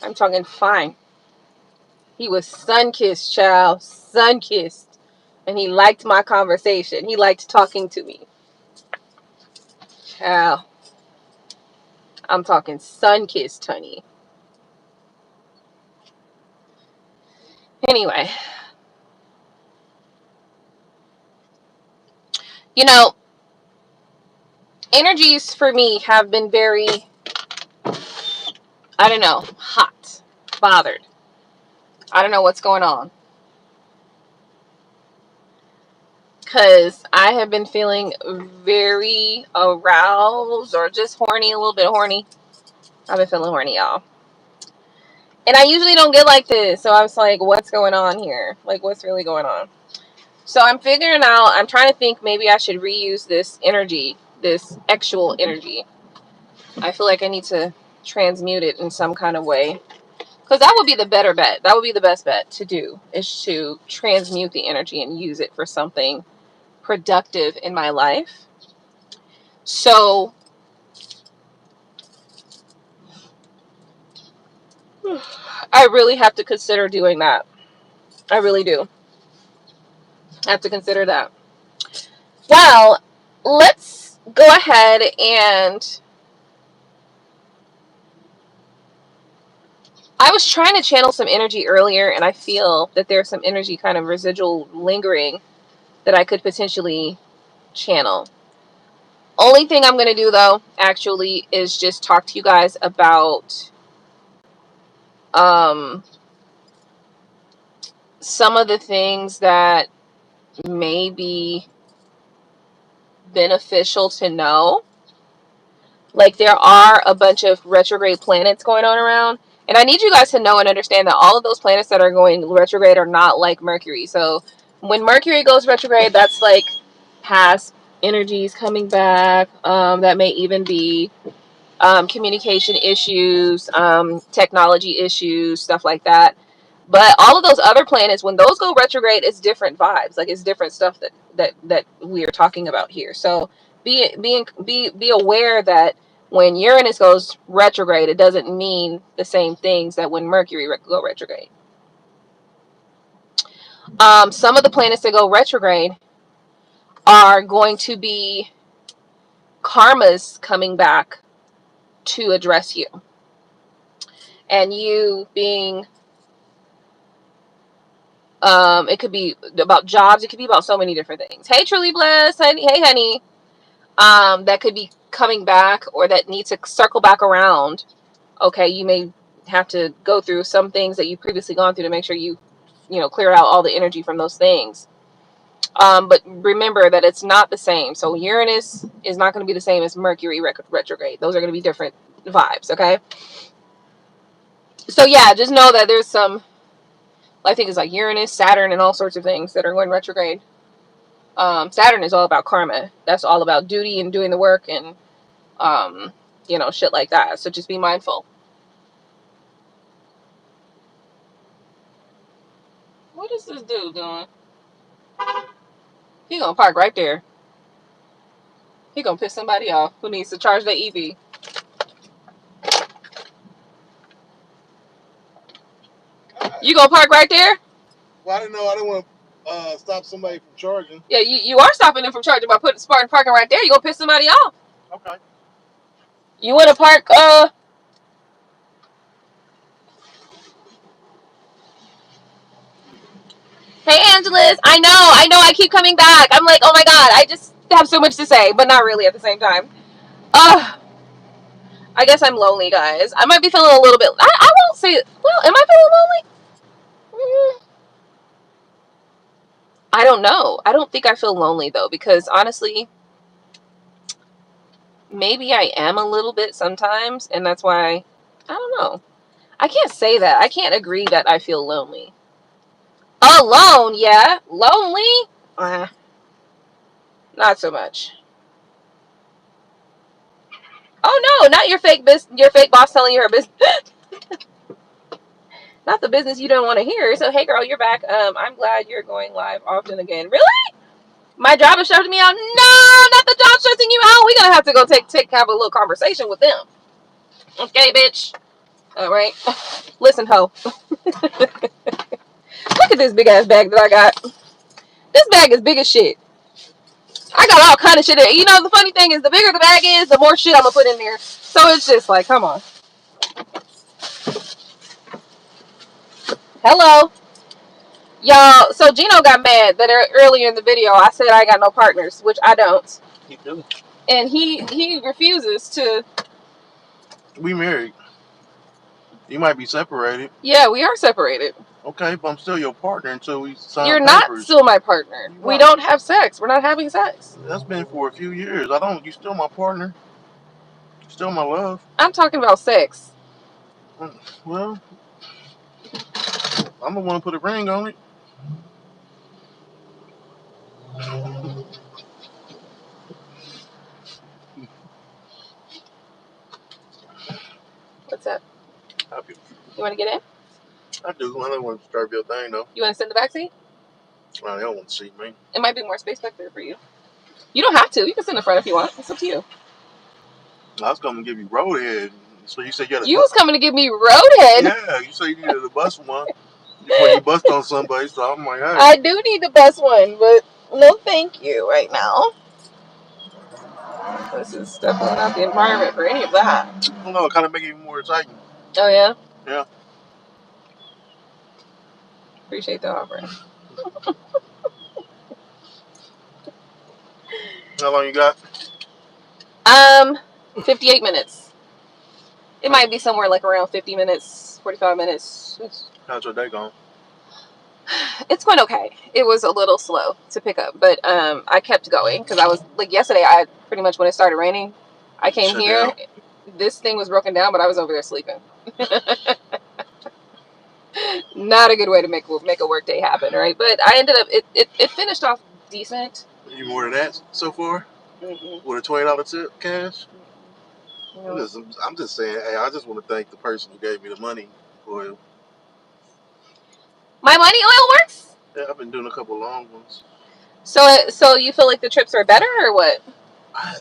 I'm talking fine. He was sun-kissed, child. Sun-kissed. And he liked my conversation. He liked talking to me. Child. I'm talking sun-kissed, honey. Anyway. You know, energies for me have been very, I don't know, hot. Bothered. I don't know what's going on. Because I have been feeling very aroused or just horny, a little bit horny. I've been feeling horny, y'all. And I usually don't get like this. So I was like, what's going on here? Like, what's really going on? So I'm figuring out, I'm trying to think maybe I should reuse this energy, this actual energy. I feel like I need to transmute it in some kind of way. Because that would be the better bet. That would be the best bet to do, is to transmute the energy and use it for something productive in my life. So I really have to consider doing that. I really do. I have to consider that. Well, let's go ahead and I was trying to channel some energy earlier, and I feel that there's some energy kind of residual lingering that I could potentially channel. Only thing I'm going to do, though, actually, is just talk to you guys about some of the things that may be beneficial to know. Like, there are a bunch of retrograde planets going on around. And I need you guys to know and understand that all of those planets that are going retrograde are not like Mercury. So when Mercury goes retrograde, that's like past energies coming back. That may even be communication issues, technology issues, stuff like that. But all of those other planets, when those go retrograde, it's different vibes. Like, it's different stuff that we are talking about here. So be aware that when Uranus goes retrograde, it doesn't mean the same things that when Mercury go retrograde. Some of the planets that go retrograde are going to be karmas coming back to address you. And you being, it could be about jobs. It could be about so many different things. Hey, truly blessed, honey. Hey, honey. That could be coming back, or that need to circle back around. Okay, you may have to go through some things that you've previously gone through to make sure you clear out all the energy from those things. But remember that it's not the same. So Uranus is not going to be the same as Mercury retrograde. Those are going to be different vibes, okay? So yeah, just know that there's some, I think it's like Uranus, Saturn, and all sorts of things that are going retrograde. Saturn is all about karma. That's all about duty and doing the work and, shit like that. So just be mindful. What is this dude doing? He gonna park right there. He gonna piss somebody off who needs to charge their EV. You gonna park right there? Well, I didn't know. I didn't want to stop somebody from charging. Yeah, you are stopping them from charging by putting parking right there. You gonna piss somebody off. Okay. You wanna park, Hey, Angeles. I know. I keep coming back. I'm like, oh my God, I just have so much to say, but not really at the same time. I guess I'm lonely, guys. I might be feeling a little bit. I won't say. Well, am I feeling lonely? I don't know. I don't think I feel lonely though, because honestly, maybe I am a little bit sometimes, and that's why. I don't know. I can't say that. I can't agree that I feel lonely. Alone, yeah. Lonely? Not so much. Oh no, not your fake boss telling you her business. Not the business you don't want to hear. So hey girl, you're back. I'm glad you're going live often again. Really? My job is stressing me out? No, not the job stressing you out. We're gonna have to go have a little conversation with them. Okay, bitch. All right. Listen, ho. Look at this big ass bag that I got. This bag is big as shit. I got all kind of shit in it. You know, the funny thing is, the bigger the bag is, the more shit I'm gonna put in there. So it's just like, come on. Hello. Y'all, so Gino got mad that earlier in the video I said I got no partners, which I don't. You do. And he refuses to. We married. You might be separated. Yeah, we are separated. Okay, but I'm still your partner until we sign You're papers. not still my partner. We don't have sex. We're not having sex. That's been for a few years. You still my partner. Still my love. I'm talking about sex. Well, I'm the one who put a ring on it. What's up? Happy. You want to get in? I do. I don't want to start your thing though. You want to sit in the back seat? Well, they don't want to see me. It might be more space back there for you. You don't have to. You can sit in the front if you want. It's up to you. I was coming to give you roadhead. So you said you had a You was coming to give me roadhead? Yeah, you said you needed to bust one before you bust on somebody. So I'm like, hey. I do need to bust one, but no thank you right now. This is definitely not the environment for any of that. I don't know. It kind of make it even more exciting. Oh, yeah? Yeah. Appreciate the offer. How long you got? 58 minutes. It might be somewhere like around 50 minutes, 45 minutes. How's your day going? It's going okay. It was a little slow to pick up, but I kept going because I was like yesterday. I pretty much when it started raining, I came here. Down. This thing was broken down, but I was over there sleeping. Not a good way to make a work day happen, right? But I ended up it finished off decent. You more than that so far? Mm-mm. With a $20 tip cash? No. I'm just saying. Hey, I just want to thank the person who gave me the money oil. My money oil works? Yeah, I've been doing a couple long ones. So you feel like the trips are better or what? I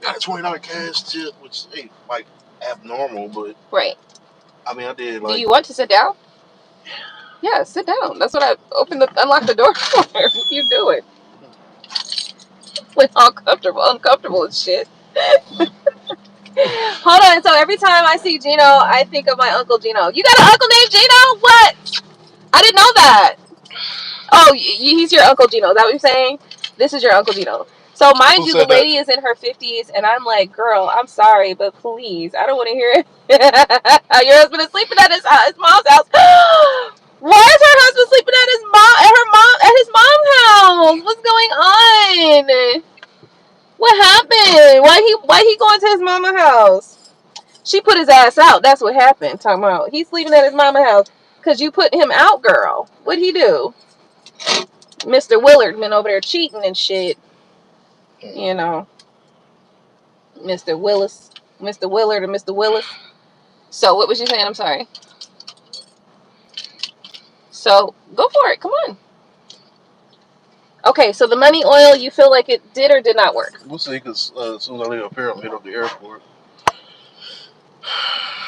got a $20 cash tip, which ain't like abnormal, but right. I mean, I did like. Do you want to sit down? Yeah, sit down. That's what I unlock the door for. You do it. When uncomfortable and shit. Hold on. So every time I see Gino, I think of my Uncle Gino. You got an uncle named Gino? What? I didn't know that. Oh, he's your Uncle Gino. Is that what you're saying? This is your Uncle Gino. So mind you, the lady is in her 50s, and I'm like, girl, I'm sorry, but please, I don't want to hear it. Your husband is sleeping at his mom's house. Why is her husband sleeping at his mom's house? What's going on? What happened? Why he going to his mama's house? She put his ass out. That's what happened. Talking about he's sleeping at his mama's house because you put him out, girl. What'd he do? Mr. Willard been over there cheating and shit. You know, Mr. Willard and Mr. Willis. So what was you saying? I'm sorry. So go for it. Come on. Okay, so the money oil, you feel like it did or did not work? We'll see, because as soon as I leave up here, I'll hit up the airport.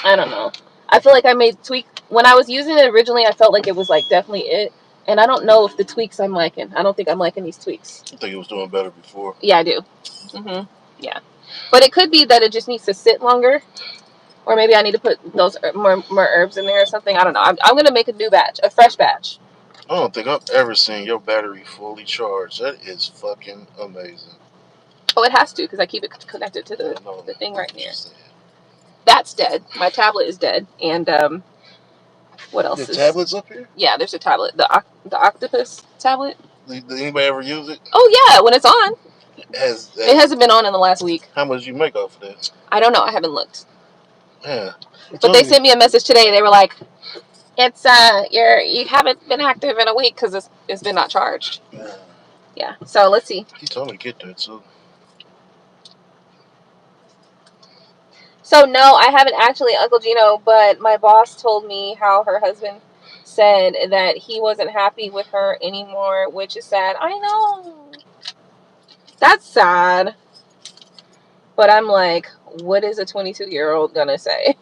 I don't know. I feel like I made tweak. When I was using it originally, I felt like it was like definitely it. And I don't know if the tweaks I'm liking. I don't think I'm liking these tweaks. I think it was doing better before. Yeah, I do. Yeah. But it could be that it just needs to sit longer. Or maybe I need to put those more herbs in there or something. I don't know. I'm going to make a new batch, a fresh batch. I don't think I've ever seen your battery fully charged. That is fucking amazing. Oh, it has to because I keep it connected to the thing right here. That's dead. My tablet is dead. And what else? The tablet's up here? Yeah, there's a tablet. The octopus tablet. Did anybody ever use it? Oh, yeah, when it's on. It hasn't been on in the last week. How much you make off of that? I don't know. I haven't looked. Yeah. But they sent me a message today. They were like, "It's you haven't been active in a week because it's been not charged." Yeah. So let's see. He told me to get that too. So no, I haven't actually, Uncle Gino. But my boss told me how her husband said that he wasn't happy with her anymore, which is sad. I know. That's sad. But I'm like, what is a 22-year-old gonna say?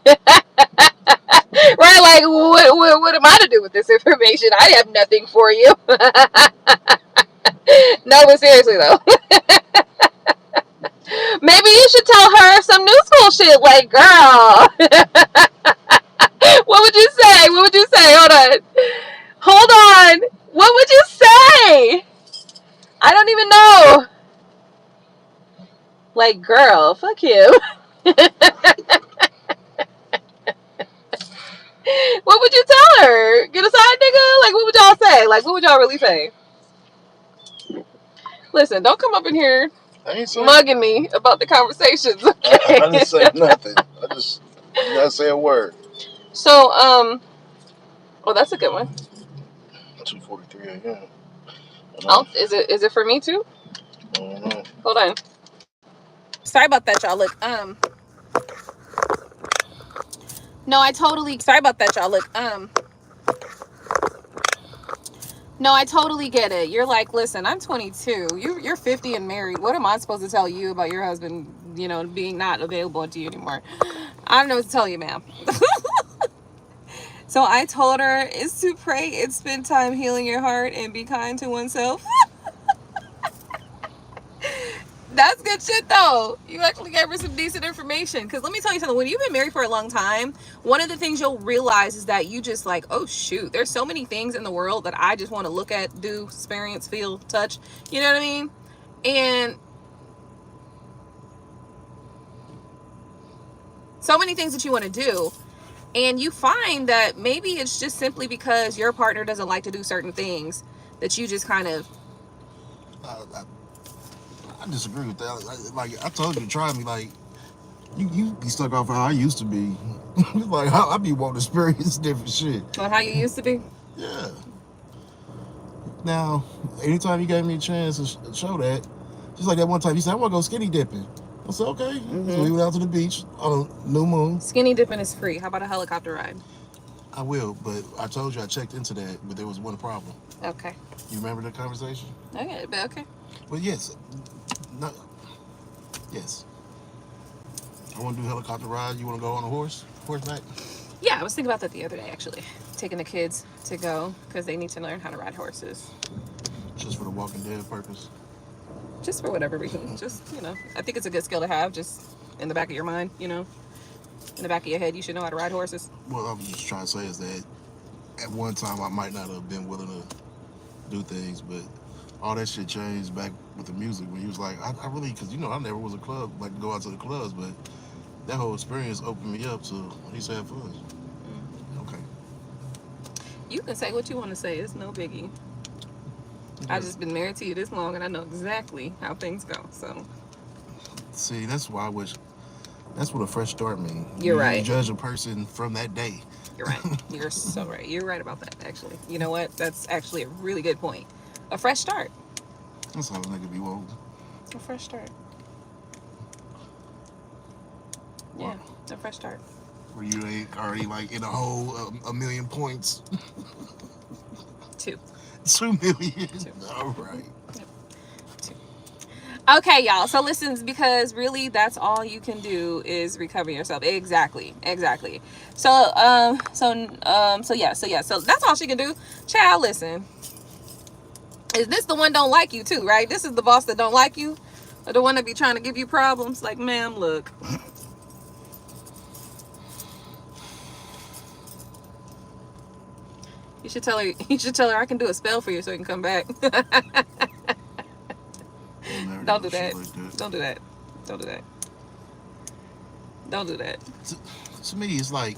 what am I to do with this information? I have nothing for you. No, but seriously though. Maybe you should tell her some new school shit, like, girl. What would you say? What would you say? Hold on. Hold on. What would you say? I don't even know. Like, girl, fuck him. What would you tell her? Get a side nigga? Like, what would y'all say? Like, what would y'all really say? Listen, don't come up in here mugging me about the conversations. Okay? I didn't say nothing. I just did not say a word. So, oh, that's a good one. 2:43 a.m. Oh, is it for me too? I don't know. Hold on. Sorry about that, y'all. Look, no, I totally. Sorry about that, y'all. Look, no, I totally get it. You're like, listen, I'm 22. You're 50 and married. What am I supposed to tell you about your husband, you know, being not available to you anymore? I don't know what to tell you, ma'am. So I told her is to pray and spend time healing your heart and be kind to oneself. That's good shit though. You actually gave her some decent information. Because let me tell you something. When you've been married for a long time, one of the things you'll realize is that you just like, oh shoot, there's so many things in the world that I just want to look at, do, experience, feel, touch. You know what I mean? And so many things that you want to do. And you find that maybe it's just simply because your partner doesn't like to do certain things that you just kind of... I disagree with that. Like I told you, try me. Like you be stuck off how I used to be. Like I be wanting to experience different shit. On how you used to be? Yeah. Now, anytime you gave me a chance to show that, just like that one time you said, I want to go skinny dipping. I said, okay. So we went out to the beach on a new moon. Skinny dipping is free. How about a helicopter ride? I will, but I told you I checked into that, but there was one problem. Okay. You remember the conversation? Okay, but okay. Well, yes. No. Yes. I want to do a helicopter ride. You want to go on a horseback? Yeah, I was thinking about that the other day, actually. Taking the kids to go because they need to learn how to ride horses. Just for the Walking Dead purpose? Just for whatever reason. Just, you know, I think it's a good skill to have just in the back of your mind, you know. In the back of your head, you should know how to ride horses. Well, I was just trying to say is that at one time I might not have been willing to do things, but all that shit changed back with the music when you was like, I really, because, you know, I never was a club, like to go out to the clubs, but that whole experience opened me up to at least have fun. Okay. You can say what you want to say. It's no biggie. Yeah. I've just been married to you this long, and I know exactly how things go. So, see, that's why I wish. That's what a fresh start means. You're right. You judge a person from that day. You're right. You're so right. You're right about that, actually. You know what? That's actually a really good point. A fresh start. That's how a nigga be woke. A fresh start. Yeah, a fresh start. Were you already like in a hole a million points? 2. 2 million. 2. All right. Yep. 2. Okay, y'all. So listen, because really that's all you can do is recover yourself. Exactly. So yeah. So that's all she can do. Child, listen. Is this the one don't like you too, right? This is the boss that don't like you, or the one that be trying to give you problems. Like, ma'am, look. You should tell her I can do a spell for you so you can come back. Don't do that. Don't do that. Don't do that. Don't do that. To me, it's like,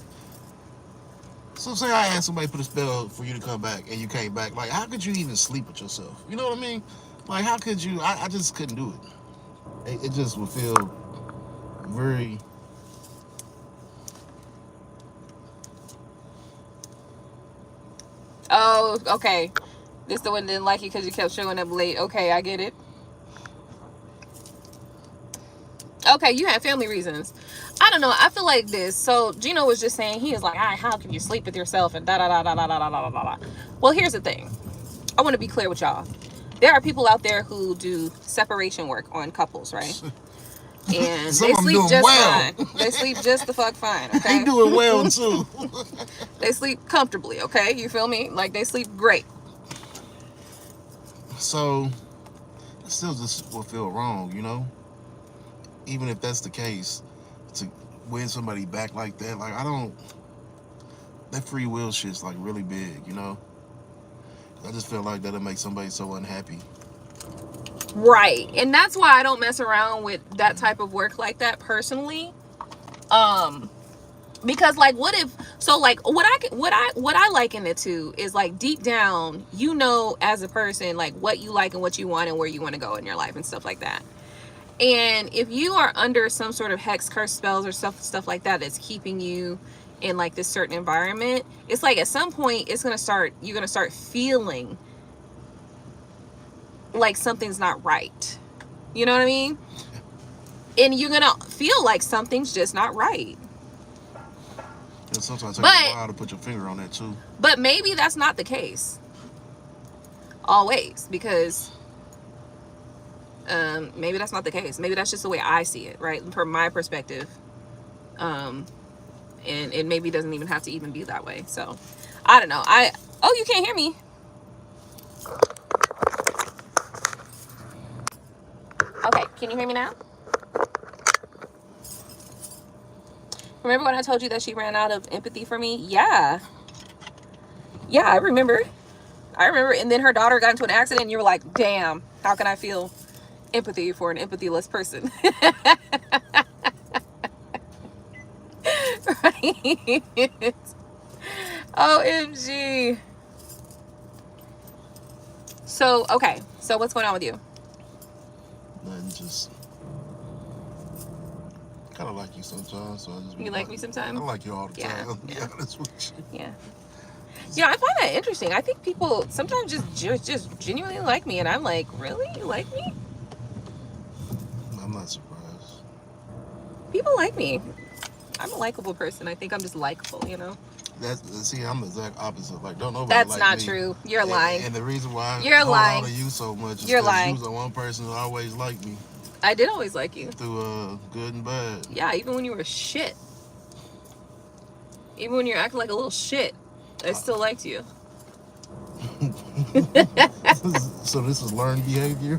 so say I asked somebody to put a spell for you to come back and you came back. Like, how could you even sleep with yourself? You know what I mean? Like, how could you? I just couldn't do it. It just would feel very... Oh, okay. This the one that didn't like you because you kept showing up late. Okay, I get it. Okay, you had family reasons. I don't know. I feel like this. So Gino was just saying, he is like, how can you sleep with yourself and da da da da da da da da da. Well, here's the thing. I want to be clear with y'all. There are people out there who do separation work on couples, right? And they sleep just fine. They sleep just the fuck fine. Okay? They doing well too. They sleep comfortably, okay? You feel me? Like, they sleep great. So, it still just will feel wrong, you know? Even if that's the case, to win somebody back like that, like, I don't... That free will shit's, like, really big, you know? I just feel like that'll make somebody so unhappy. Right. And that's why I don't mess around with that type of work like that personally. Because like, what if, so like what I liken it to is like, deep down, you know, as a person, like what you like and what you want and where you want to go in your life and stuff like that. And if you are under some sort of hex, curse, spells or stuff like that that's keeping you in like this certain environment, it's like at some point you're gonna start feeling like something's not right. You know what I mean? And you're gonna feel like something's just not right. And sometimes it takes a while to put your finger on that too. But maybe that's not the case always, because maybe that's not the case. Maybe that's just the way I see it, right? From my perspective. And it maybe doesn't even have to even be that way. So I don't know. Oh, you can't hear me. Okay, can you hear me now? Remember when I told you that she ran out of empathy for me? Yeah, I remember. And then her daughter got into an accident and you were like, damn, how can I feel empathy for an empathyless person? Right? OMG. So, okay. So what's going on with you? Nothing, just kind of like you sometimes. So I just You like me sometimes? I like you all the time. To be honest with you. Yeah. Yeah, I find that interesting. I think people sometimes just genuinely like me, and I'm like, really? You like me? I'm not surprised. People like me. I'm a likable person. I think I'm just likable, you know? See, I'm the exact opposite. Like, don't nobody That's like not me. true. You're lying. And the reason why You're I hold lying. on to you so much is You're because lying. you was the one person who always liked me. I did always like you. Through good and bad. Yeah, even when you were shit. Even when you're acting like a little shit, I still liked you. So this is learned behavior?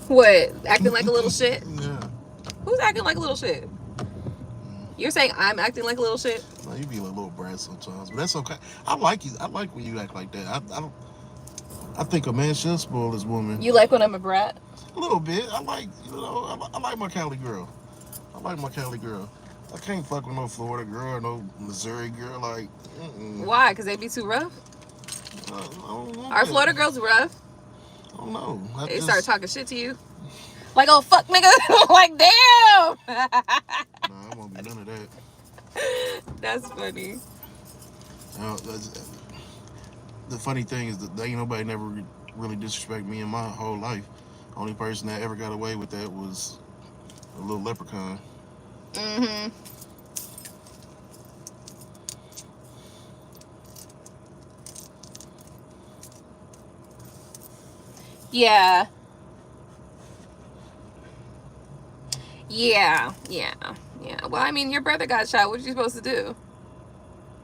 What? Acting like a little shit? Yeah. Who's acting like a little shit? You're saying I'm acting like a little shit? No, you be a little brat sometimes, but that's okay. I like you. I like when you act like that. I think a man should spoil his woman. You like when I'm a brat? A little bit. I like, I like my Cali girl. I can't fuck with no Florida girl or no Missouri girl. Like, why? Because they be too rough? Are Florida girls rough? I don't know. They start talking shit to you. Like, oh, fuck, nigga. Like, damn. Nah, I won't be none of that. That's funny. The funny thing is that ain't nobody never really disrespect me in my whole life. Only person that ever got away with that was a little leprechaun. Mm-hmm. Yeah. Well, I mean, your brother got shot. What you supposed to do?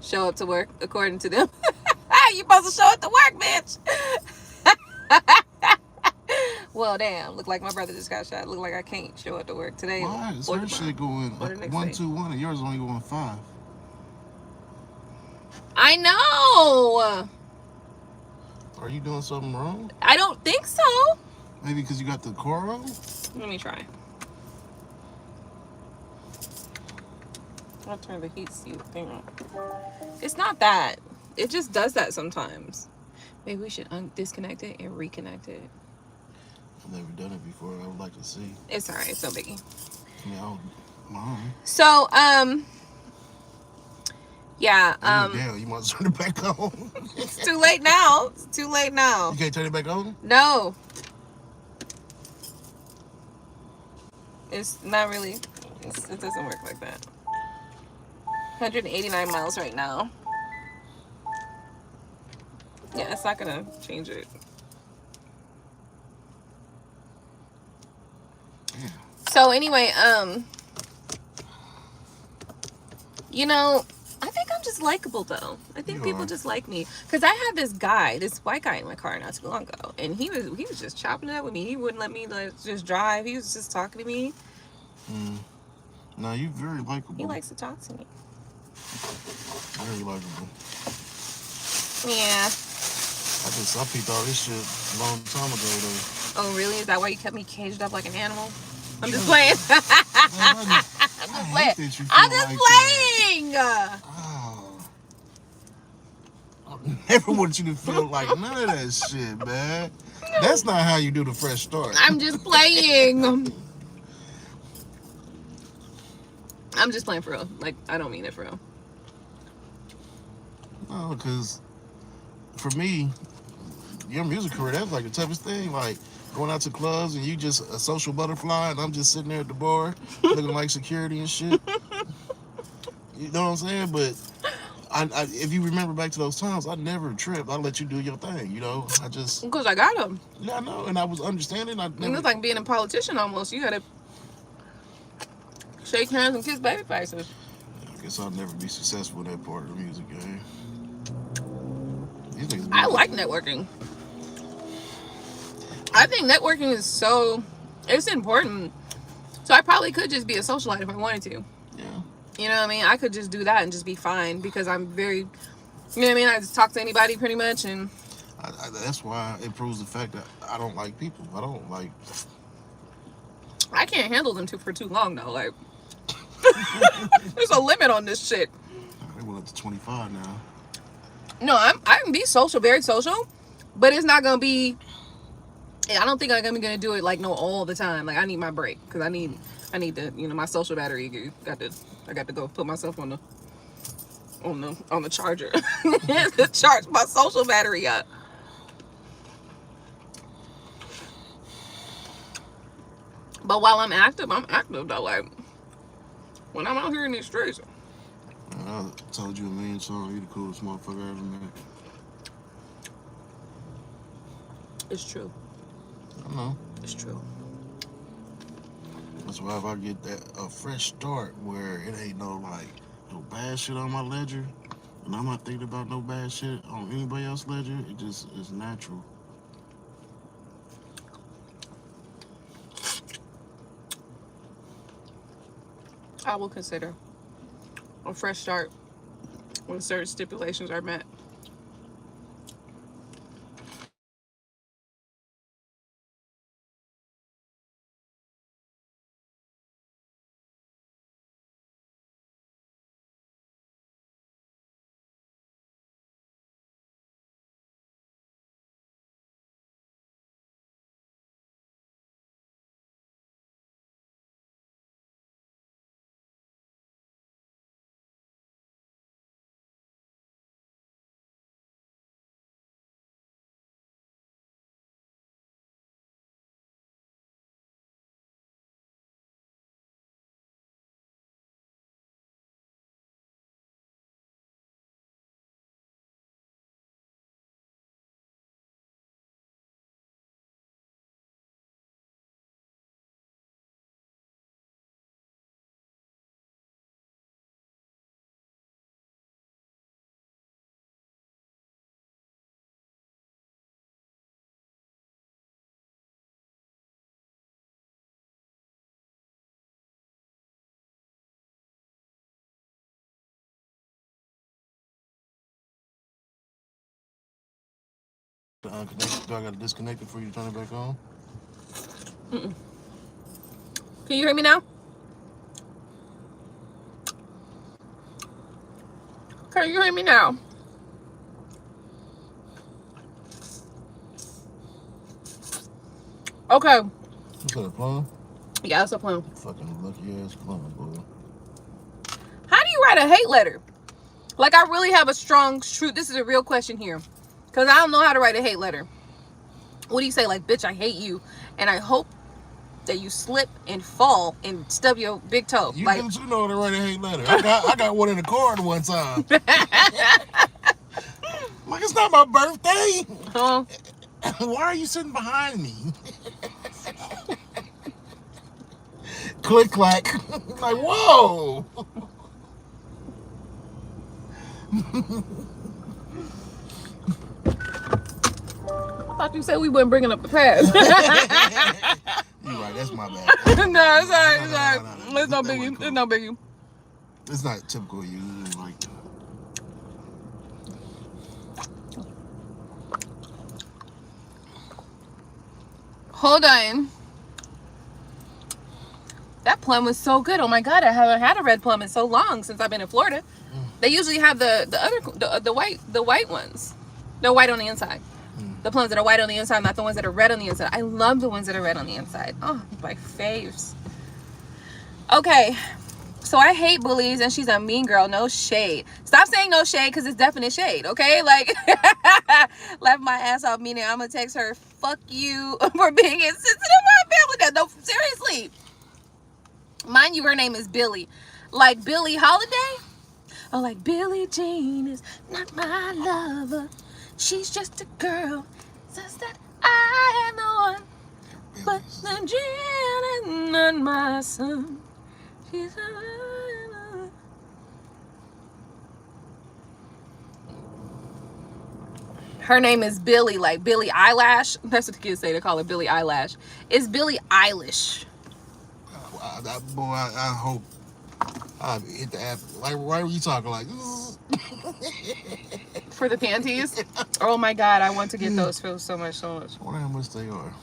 Show up to work, according to them. You supposed to show up to work, bitch. Well, damn. Look like my brother just got shot. Look like I can't show up to work today. Why? Is her shit going 1-2-1 and yours only going 5? I know. Are you doing something wrong? I don't think so. Maybe because you got the core on? Let me try. I'll turn the heat thing on. It's not that. It just does that sometimes. Maybe we should disconnect it and reconnect it. I've never done it before. I would like to see. It's alright. It's no biggie. I mean, I don't mind. So, yeah. Damn, you want to turn it back on? It's too late now. It's too late now. You can't turn it back on? No. It's not really. It doesn't work like that. 189 miles right now. Yeah, it's not gonna change it. So anyway, you know, I think I'm just likable though. I think You people are. just like me because I had this guy, this white guy in my car not too long ago, and he was just chopping it up with me. He wouldn't let me just drive. He was just talking to me. Mm. Now you very He likable. likes to talk to me. Very likable. Yeah. I peeped all this shit a long time ago though. Oh really? Is that why you kept me caged up like an animal? I'm just Man, playing. I I'm just hate playing. that you I'm feel just like that. playing. Oh, I never want you to feel like none of that shit, man. That's not how you do the fresh start. I'm just playing. I'm just playing for real. Like I don't mean it for real. No, because for me, your music career, that's like the toughest thing. Like going out to clubs and you just a social butterfly, and I'm just sitting there at the bar looking like security and shit. You know what I'm saying? But if you remember back to those times, I never tripped. I let you do your thing. You know, I just Because I got him. yeah, I know, and I was understanding. I And never. it's like being a politician almost. You gotta shake hands and kiss baby faces. I guess I'll never be successful in that part of the music game. These niggas I be like networking. I think networking is it's important. So I probably could just be a socialite if I wanted to. yeah. You know what I mean? I could just do that and just be fine because I'm very, you know what I mean? I just talk to anybody pretty much and That's why it proves the fact that I don't like people. I don't like. I can't handle them for too long though. Like, there's a limit on this shit. They went up to 25 now. No, I can be social, very social, but it's not gonna be. I don't think I'm gonna do it like no all the time. Like I need my break because I need to, you know, my social battery I got to go put myself on the charger to charge my social battery up. But while I'm active though. Like when I'm out here in these streets, I told you a million times, you the coolest motherfucker I ever met. it's true. I know. It's true. That's why if I get a fresh start where it ain't no bad shit on my ledger, and I'm not thinking about no bad shit on anybody else's ledger, it just is natural. I will consider a fresh start when certain stipulations are met. Do I got to disconnect it for you to turn it back on? Mm-mm. Can you hear me now? Can you hear me now? Okay. What's that, a plum? Yeah, that's a plan. Fucking lucky ass plum, boy. How do you write a hate letter? Like, I really have a strong truth. This is a real question here. Because I don't know how to write a hate letter. What do you say? Like, bitch, I hate you. And I hope that you slip and fall and stub your big toe. You Like, do know how to write a hate letter. I got one in the card one time. Like, it's not my birthday. huh? Why are you sitting behind me? Click clack. Like, whoa. I thought you said we weren't bringing up the past. You're right, that's my bad. No, it's alright, it's alright. It's no biggie. Cool. It's no biggie. It's not typical you. Like, hold on. That plum was so good. Oh my god, I haven't had a red plum in so long since I've been in Florida. They usually have the white ones. They're white on the inside. The plums that are white on the inside, not the ones that are red on the inside. I love the ones that are red on the inside. Oh, my faves. Okay, so I hate bullies, and she's a mean girl. No shade. Stop saying no shade, because it's definite shade, okay? Like, laugh my ass off, meaning I'm going to text her, fuck you for being insensitive to my family. No, seriously. Mind you, her name is Billy. Like Billie Holiday? Oh, like Billie Jean is not my lover. She's just a girl. Says that I am the one. But the gin is not my son. She's a... Her name is Billy, like Billie Eyelash. That's what the kids say. They call her Billie Eyelash. It's Billie Eilish. boy, I hope I hit the app. Like, why were you talking like? For the panties? Oh my god, I want to get those. Feel so much. I wonder how much they are.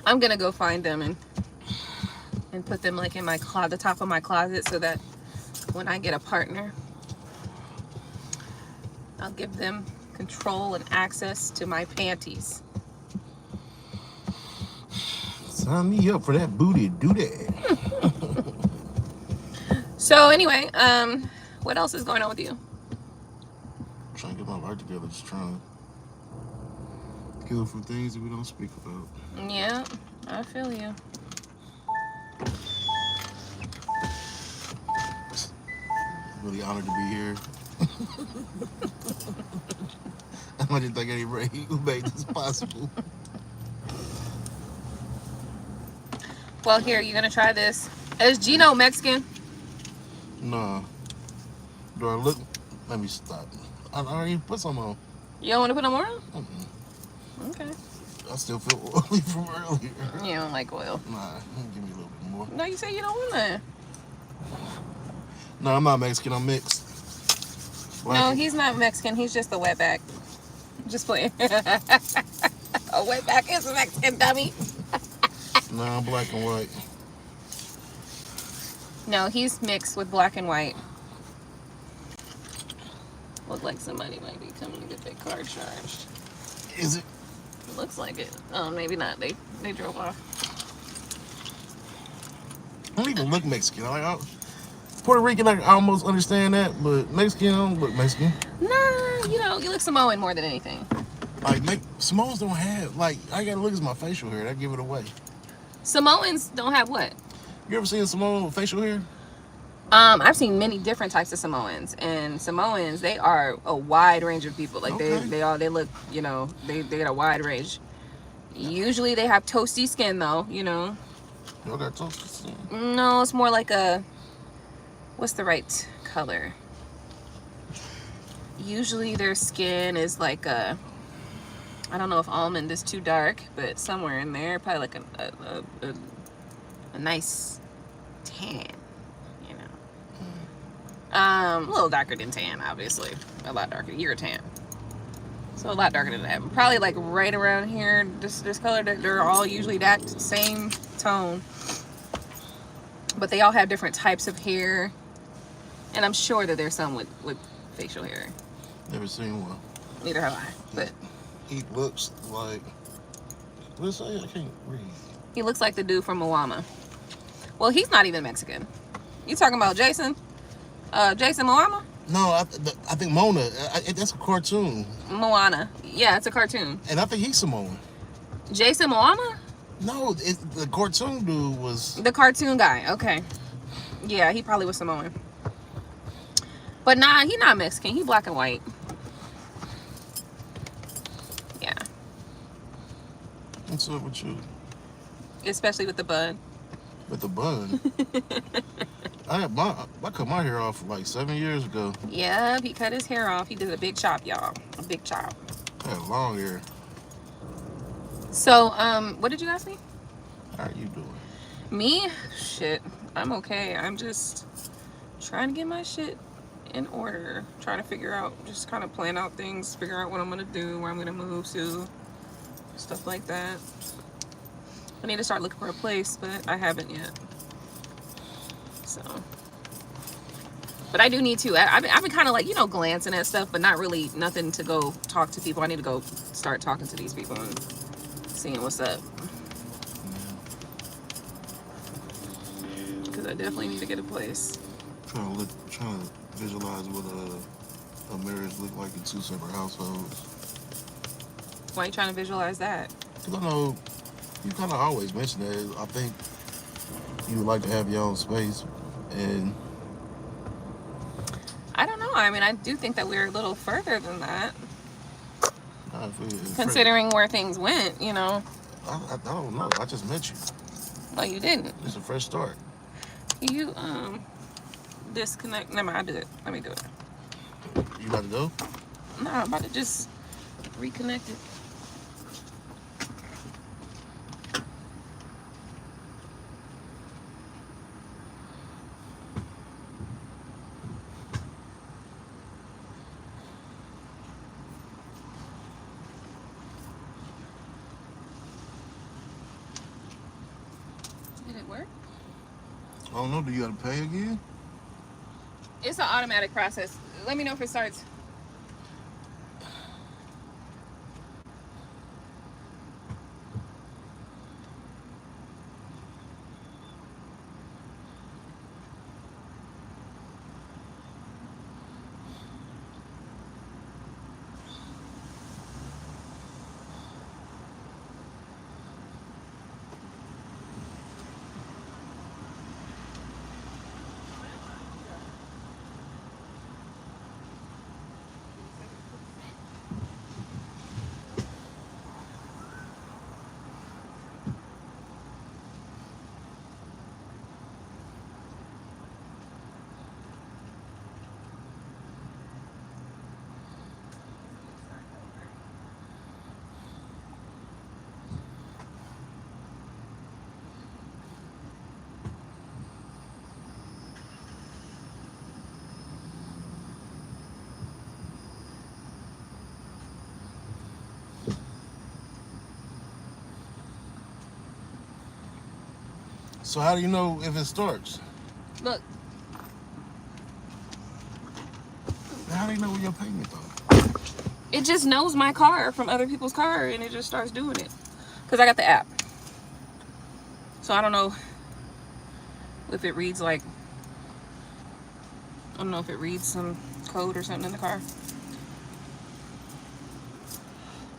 I'm gonna go find them and put them like in my the top of my closet, so that when I get a partner, I'll give them control and access to my panties. Sign me up for that booty, do that. So anyway, what else is going on with you? I'm trying to get my life together, just trying to kill for things that we don't speak about. Yeah, I feel you. Really honored to be here. I didn't think anybody who made this possible. Well, here, you're gonna try this. Is Gino Mexican? Nah. Do I look? Let me stop. I already put some on. You don't want to put no more on? Mm-mm. Okay. I still feel oily from earlier. You don't like oil? Nah, give me a little bit more. No, you say you don't want that. No, I'm not Mexican. I'm mixed. No, he's not Mexican. He's just a wetback. Just playing. A wetback is a Mexican, dummy. No, I'm black and white. No, he's mixed with black and white. Look like somebody might be coming to get their car charged. Is it? It looks like it. Oh, maybe not. They drove off. I don't even look Mexican. Like, Puerto Rican, I almost understand that, but Mexican, I don't look Mexican. Nah, you look Samoan more than anything. Like, Samoans don't have, like, I gotta look at my facial hair. That give it away. Samoans don't have what? You ever seen a Samoan with facial hair? I've seen many different types of Samoans, and Samoans, they are a wide range of people. Like Okay. they look, they got a wide range. Usually they have toasty skin though, Y'all got toasted skin? No, it's more like what's the right color? Usually their skin is like I don't know if almond is too dark, but somewhere in there, probably like a nice tan. A little darker than tan, obviously. A lot darker. You're a tan. So a lot darker than that. Probably like right around here, this color, they're all usually that same tone. But they all have different types of hair. And I'm sure that there's some with facial hair. Never seen one. Neither have I. But he looks like, what's that? I can't read. he looks like the dude from Moana. Well, he's not even Mexican. You talking about Jason? Jason Moana? No, I think Mona. That's a cartoon. Moana. Yeah, it's a cartoon. And I think he's Samoan. Jason Moana? No, the cartoon dude was... The cartoon guy. Okay. Yeah, he probably was Samoan. But nah, he not Mexican. He black and white. Yeah. What's up with you? Especially with the bun. With the bun? I cut my hair off like 7 years ago. Yeah, he cut his hair off. He did a big chop, y'all. A big chop. I had long hair. So, what did you ask me? How are you doing? Me? Shit. I'm okay. I'm just trying to get my shit in order. Trying to figure out, just kind of plan out things, figure out what I'm going to do, where I'm going to move to, stuff like that. I need to start looking for a place, but I haven't yet. So, but I do need to. I've been kind of like, you know, glancing at stuff, but not really nothing to go talk to people. I need to go start talking to these people and seeing what's up. Because I definitely need to get a place. Trying to visualize what a marriage look like in 2 separate households. Why are you trying to visualize that? Because I know you kind of always mention that. I think you would like to have your own space, and I don't know. I mean, I do think that we're a little further than that. Considering where things went, you know. I don't know. I just met you. No, you didn't. It's a fresh start. You disconnect. Never mind, I'll do it. Let me do it. You about to go? No, I'm about to just reconnect it. I don't know. Do you got to pay again? It's an automatic process. Let me know if it starts. So how do you know if it starts? Look. How do you know when your payment though? It just knows my car from other people's car, and it just starts doing it. Because I got the app. So I don't know if it reads like, I don't know if it reads some code or something in the car.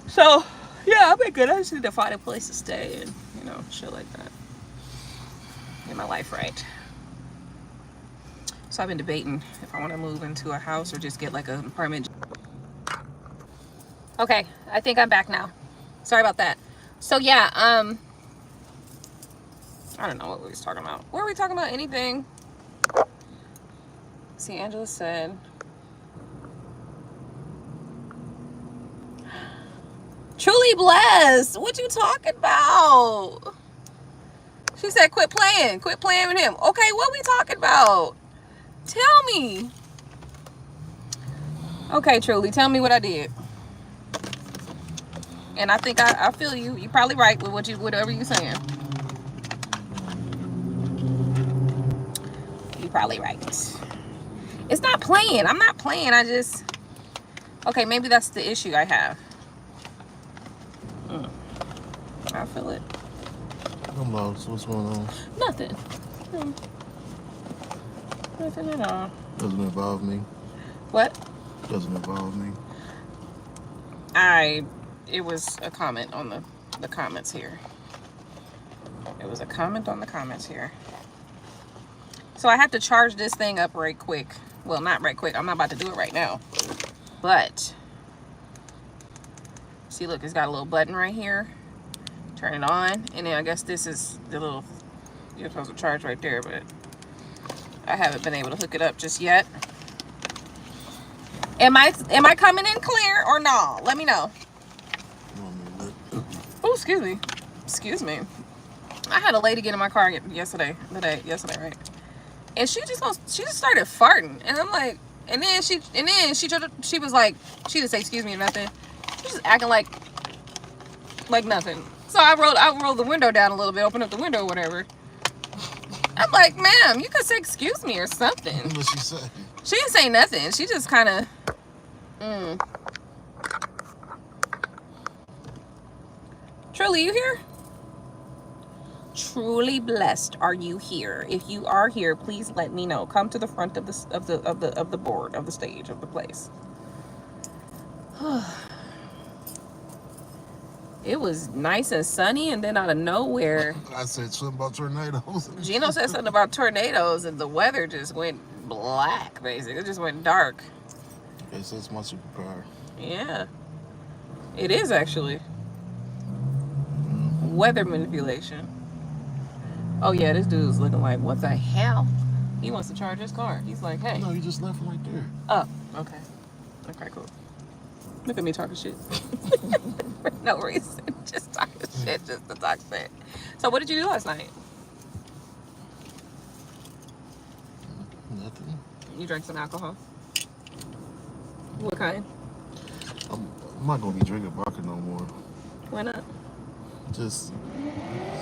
So, yeah, I'll be good. I just need to find a place to stay and, you know, shit like that. Get my life right. So I've been debating if I want to move into a house or just get like an apartment. Okay, I think I'm back now. Sorry about that. So yeah, I don't know what we was talking about. Were we talking about anything? See, Angela said, truly blessed. What you talking about? She said, quit playing with him. Okay, what we talking about? Tell me. Okay, Truly, tell me what I did. And I think I feel you. You're probably right with whatever you're saying. You're probably right. It's not playing. I'm not playing. I just... Okay, maybe that's the issue I have. I feel it. I'm lost. What's going on? Nothing. Nothing at all. Doesn't involve me. What? Doesn't involve me. It was a comment on the comments here. It was a comment on the comments here. So I have to charge this thing up right quick. Well, not right quick. I'm not about to do it right now. But, see, look, it's got a little button right here. Turn it on. And then I guess this is the little, you're supposed to charge right there, but I haven't been able to hook it up just yet. Am I coming in clear or no? Let me know. Oh, excuse me. Excuse me. I had a lady get in my car yesterday, right? And she just started farting, and I'm like, and then she was like, she didn't say excuse me or nothing. She was just acting like nothing. So I rolled the window down a little bit, opened up the window, or whatever. I'm like, ma'am, you could say excuse me or something. What she say? She didn't say nothing. She just kind of. Truly, you here? Truly blessed are you here. If you are here, please let me know. Come to the front of the board, of the stage, of the place. It was nice and sunny, and then out of nowhere, I said something about tornadoes. Gino said something about tornadoes, and the weather just went black, basically. It just went dark. Okay, so it's my superpower. Yeah. It is, actually. Weather manipulation. Oh, yeah, this dude's looking like, what the hell? He wants to charge his car. He's like, hey. No, you just left him right there. Oh, okay. Okay, cool. Look at me talking shit. For no reason. Just talking shit, just to talk shit. So what did you do last night? Nothing. You drank some alcohol? What kind? I'm not going to be drinking vodka no more. Why not? Just,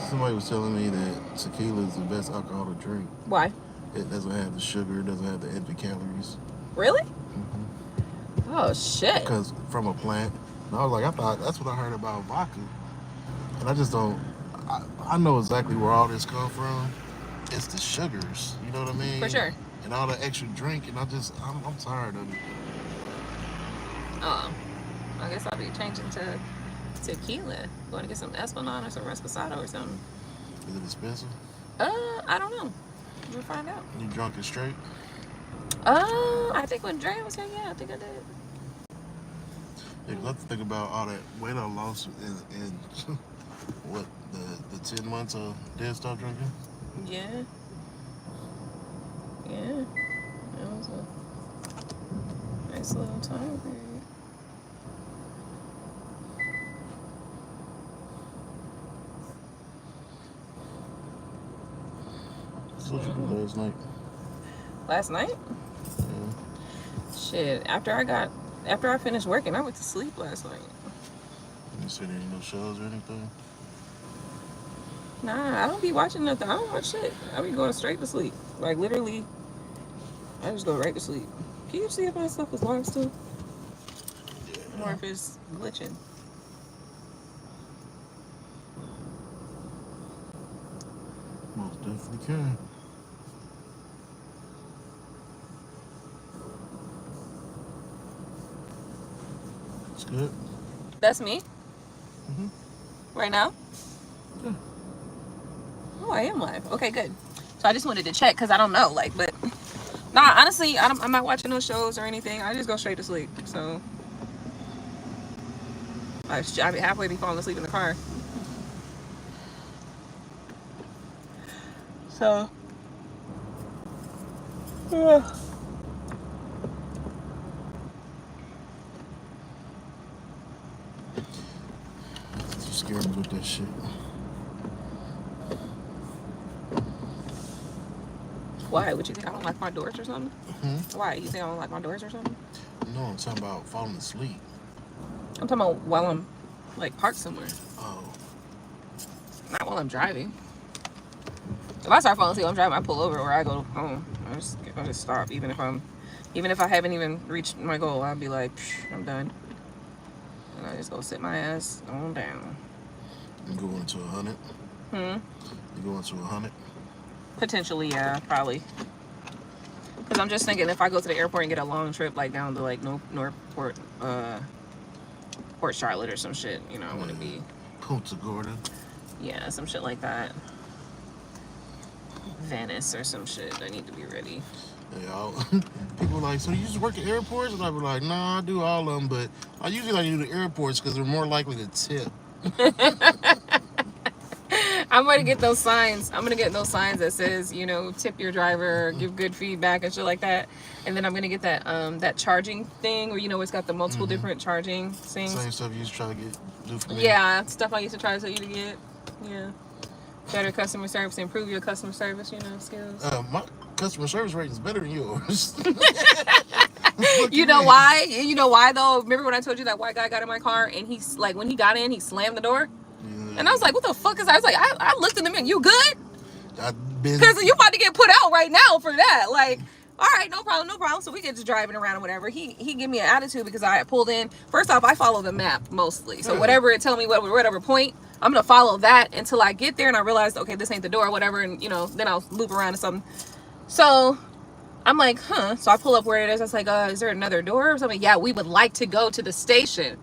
somebody was telling me that tequila is the best alcohol to drink. Why? It doesn't have the sugar, it doesn't have the empty calories. Really? Mm-hmm. Oh, shit. Because from a plant. And I was like, I thought that's what I heard about vodka. And I just don't, I know exactly where all this comes from. It's the sugars, you know what I mean? For sure. And all the extra drink, and I'm tired of it. Oh, I guess I'll be changing to tequila. Going to get some Esplanade or some Reposado or something. Is it expensive? I don't know. We'll find out. You drunk and straight? I think when Dre was here, yeah, I think I did. Yeah, because I think about all that weight I lost in what, the 10 months of dead stop drinking? Yeah. Yeah. That was a nice little time period. So what you do last night? Last night? Yeah. Shit. After I finished working, I went to sleep last night. You seen any no shows or anything? Nah, I don't be watching nothing. I don't watch shit. I be going straight to sleep. Like, literally, I just go right to sleep. Can you see if my stuff is live still? Yeah. Or if it's glitching? Most definitely can. It's good. That's me? Mm-hmm. Right now? Yeah. Oh, I am live. Okay, good. So I just wanted to check because I don't know. Like, but nah, honestly, I'm not watching no shows or anything. I just go straight to sleep. So I be halfway be falling asleep in the car. So yeah. You scared me with that shit. Why? Would you think I don't like my doors or something? Mm-hmm. Why? You think I don't like my doors or something? No, I'm talking about falling asleep. I'm talking about while I'm like parked somewhere. Oh. Not while I'm driving. If I start falling asleep while I'm driving, I pull over or I go home. I just stop. Even if I haven't even reached my goal, I'll be like, I'm done. And I just go sit my ass on down. You going to 100? You going to 100? Potentially, yeah, probably. Because I'm just thinking if I go to the airport and get a long trip, like down to like Northport, Port Charlotte or some shit, you know, I want to be. Punta Gorda. Yeah, some shit like that. Venice or some shit. I need to be ready. Yeah, people are like, so you just work at airports? And I be like, nah, I do all of them, but I usually like to do the airports because they're more likely to tip. I'm going to get those signs. I'm going to get those signs that says, you know, tip your driver, give good feedback and shit like that. And then I'm going to get that that charging thing where, you know, it's got the multiple different charging things. Same stuff you used to try to do for me. Yeah, stuff I used to try to tell you to get. Yeah. Better customer service, improve your customer service, you know, skills. My customer service rating is better than yours. You know why? You know why though? Remember when I told you that white guy got in my car and he's like, when he got in, he slammed the door? Yeah. And I was like, what the fuck is that? I was like, I looked in the mirror, you good? Because you about to get put out right now for that. Like, all right, no problem, no problem. So we get just driving around or whatever. He gave me an attitude because I pulled in. First off, I follow the map mostly. So whatever it tell me, whatever point, I'm going to follow that until I get there and I realize, okay, this ain't the door or whatever. And, you know, then I'll loop around or something. So I'm like, huh. So I pull up where it is. I was like, is there another door or something? Yeah, we would like to go to the station.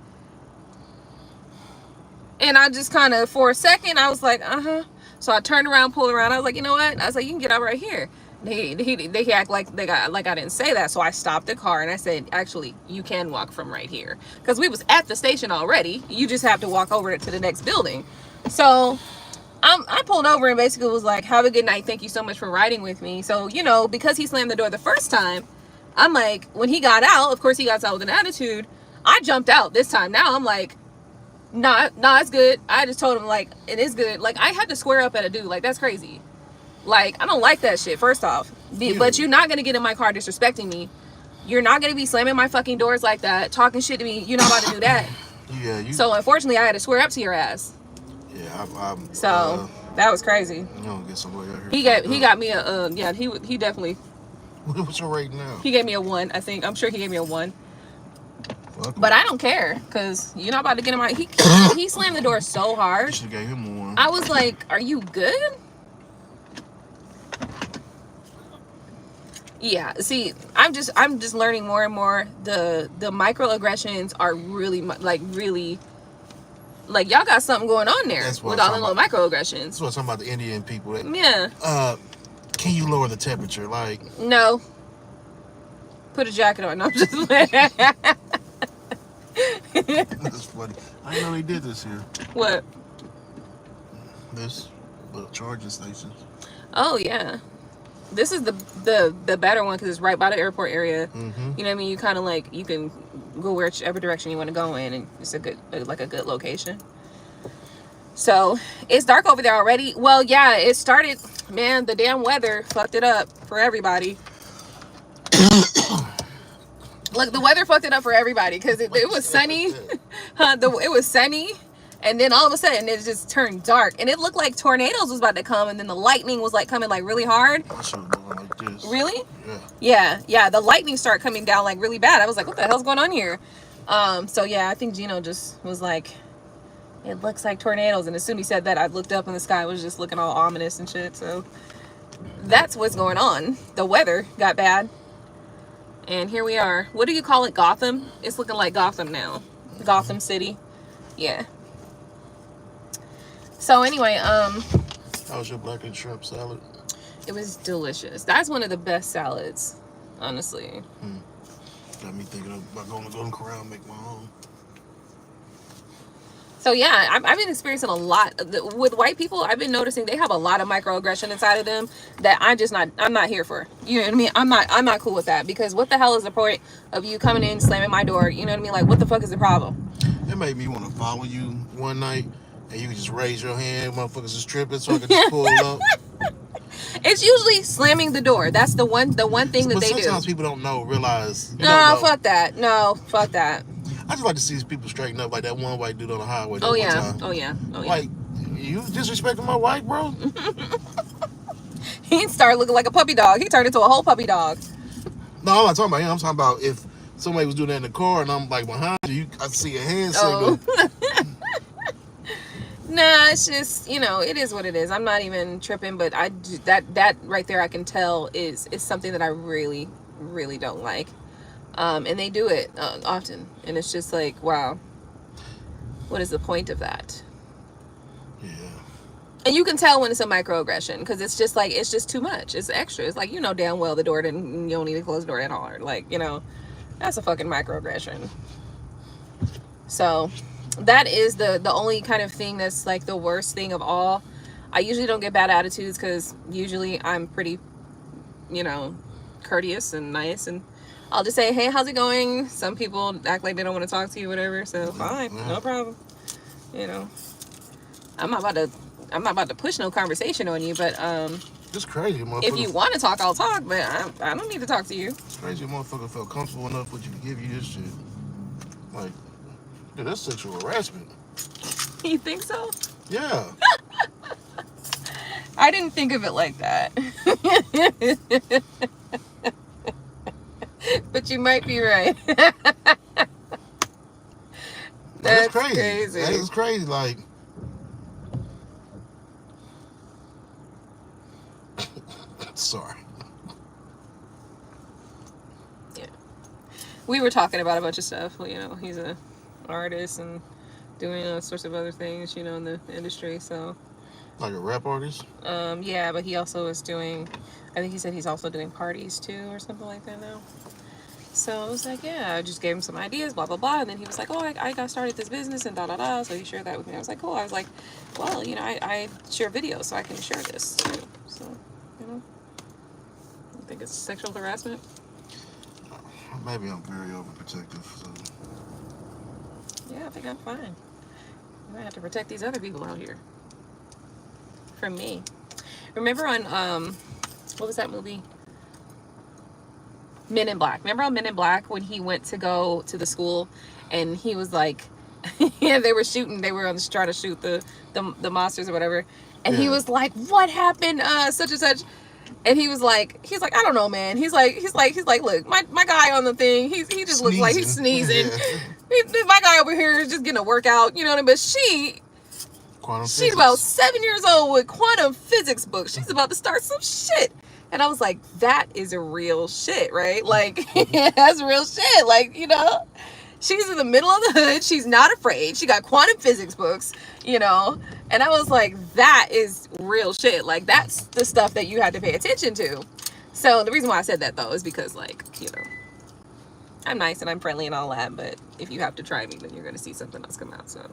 And I just kind of, for a second, I was like, uh-huh. So I turned around, pulled around. I was like, you know what? I was like, you can get out right here. They act like I didn't say that. So I stopped the car and I said, actually, you can walk from right here. Because we was at the station already. You just have to walk over to the next building. So I pulled over and basically was like, have a good night. Thank you so much for riding with me. So, you know, because he slammed the door the first time, I'm like, when he got out, of course he got out with an attitude. I jumped out this time. Now I'm like, nah, it's good. I just told him, like, it is good. Like, I had to square up at a dude. Like, that's crazy. Like, I don't like that shit, first off. But you're not going to get in my car disrespecting me. You're not going to be slamming my fucking doors like that, talking shit to me. You're not about to do that. Yeah. So, unfortunately, I had to swear up to your ass. Yeah, so, that was crazy. You don't get somebody out here. He got me a, he definitely. What's your rating now? He gave me a 1, I think. I'm sure he gave me a 1. But I don't care, because you're not about to get in my... He slammed the door so hard. You should have gave him 1. I was like, are you good? Yeah, see, I'm just learning more and more. The microaggressions are really, like, y'all got something going on there with all the little microaggressions. That's what I'm talking about, the Indian people. Yeah. Can you lower the temperature? Like... No. Put a jacket on. No, I'm just... That's funny. I didn't know they did this here. What? This, the charging stations. Oh yeah, this is the better one because it's right by the airport area. You know what I mean? You kind of like, you can go whichever direction you want to go in, and it's a good location. So it's dark over there already. Well, yeah, it started. Man, the damn weather fucked it up for everybody. Look, the weather fucked it up for everybody because it was sunny. It was sunny, and then all of a sudden it just turned dark, and it looked like tornadoes was about to come, and then the lightning was like coming like really hard. I should have done like this. Really? Yeah. Yeah. The lightning started coming down like really bad. I was like, what the hell's going on here? So yeah, I think Gino just was like, it looks like tornadoes, and as soon as he said that, I looked up and the sky was just looking all ominous and shit. So that's what's going on. The weather got bad. And here we are. What do you call it? Gotham? It's looking like Gotham now. Gotham City. Yeah. So anyway, how was your black and shrimp salad? It was delicious. That's one of the best salads, honestly. Got me thinking about going to Golden Corral and make my own. So yeah, I've been experiencing a lot with white people. I've been noticing they have a lot of microaggression inside of them that I'm not here for. You know what I mean? I'm not cool with that, because what the hell is the point of you coming in, slamming my door? You know what I mean? Like, what the fuck is the problem? It made me want to follow you one night, and you can just raise your hand, motherfuckers is tripping, so I can just pull up. It's usually slamming the door. That's the one thing that they do. Sometimes people don't realize. No, fuck that. No, fuck that. I just like to see people straighten up, like that one white dude on the highway. Oh yeah. Like, you disrespecting my wife, bro? He started looking like a puppy dog. He turned into a whole puppy dog. No, I'm not talking about him. I'm talking about if somebody was doing that in the car and I'm like behind you, I see your hand signal. Nah, it's just, you know, it is what it is. I'm not even tripping, but that right there, I can tell is something that I really, really don't like. And they do it often, and it's just like, wow, what is the point of that? Yeah. And you can tell when it's a microaggression, because it's just like, it's just too much. It's extra. It's like, you know damn well the door didn't, you don't need to close the door that hard. Like, you know, that's a fucking microaggression. So that is the only kind of thing that's like the worst thing of all. I usually don't get bad attitudes because usually I'm pretty, you know, courteous and nice, and I'll just say, hey, how's it going? Some people act like they don't want to talk to you, whatever. So fine, no problem. You know, I'm not about to push no conversation on you, but it's crazy, motherfucker. if you want to talk, I'll talk, but I don't need to talk to you. It's crazy, motherfucker felt comfortable enough with you to give you this shit. Like, dude, that's sexual harassment. You think so? Yeah. I didn't think of it like that. But you might be right. That's crazy. That is crazy. Like, sorry. Yeah. We were talking about a bunch of stuff. You know, he's an artist and doing all sorts of other things, you know, in the industry. So. Like a rap artist? Yeah, but he also is doing, I think he said he's also doing parties too or something like that now. So I was like, yeah, I just gave him some ideas, blah, blah, blah. And then he was like, oh, I got started this business and da, da, da. So he shared that with me. I was like, cool. I was like, well, you know, I share videos, so I can share this too. So, you know, I think it's sexual harassment. Maybe I'm very overprotective. So. Yeah, I think I'm fine. I might have to protect these other people out here. From me. Remember on, what was that movie? Men in Black. Remember on Men in Black when he went to go to the school and he was like, yeah, they were on the trying to shoot the monsters or whatever. And he was like, what happened? Such and such. And he was like, I don't know, man. He's like, look, my guy on the thing, he just looks like he's sneezing. Yeah. My guy over here is just getting a workout, you know what I mean? But she's about 7 years old with quantum physics books. She's about to start some shit. And I was like, that is a real shit, right? Like, that's real shit. Like, you know, she's in the middle of the hood. She's not afraid. She got quantum physics books, you know. And I was like, that is real shit. Like, that's the stuff that you had to pay attention to. So the reason why I said that, though, is because, like, you know, I'm nice and I'm friendly and all that. But if you have to try me, then you're going to see something else come out. So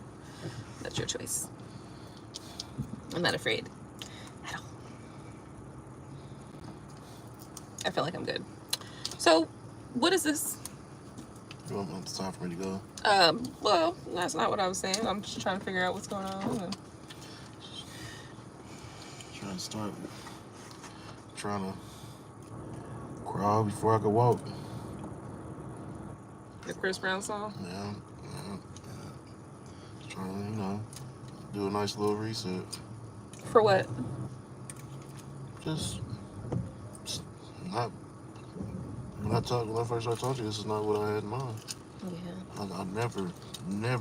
that's your choice. I'm not afraid at all. I feel like I'm good. So, what is this? It's time for me to go. Well, that's not what I was saying. I'm just trying to figure out what's going on. Trying to crawl before I could walk. The Chris Brown song? Yeah. Just trying to, you know, do a nice little reset. For what? Just not. When I first started talking to you, this is not what I had in mind. Yeah. I never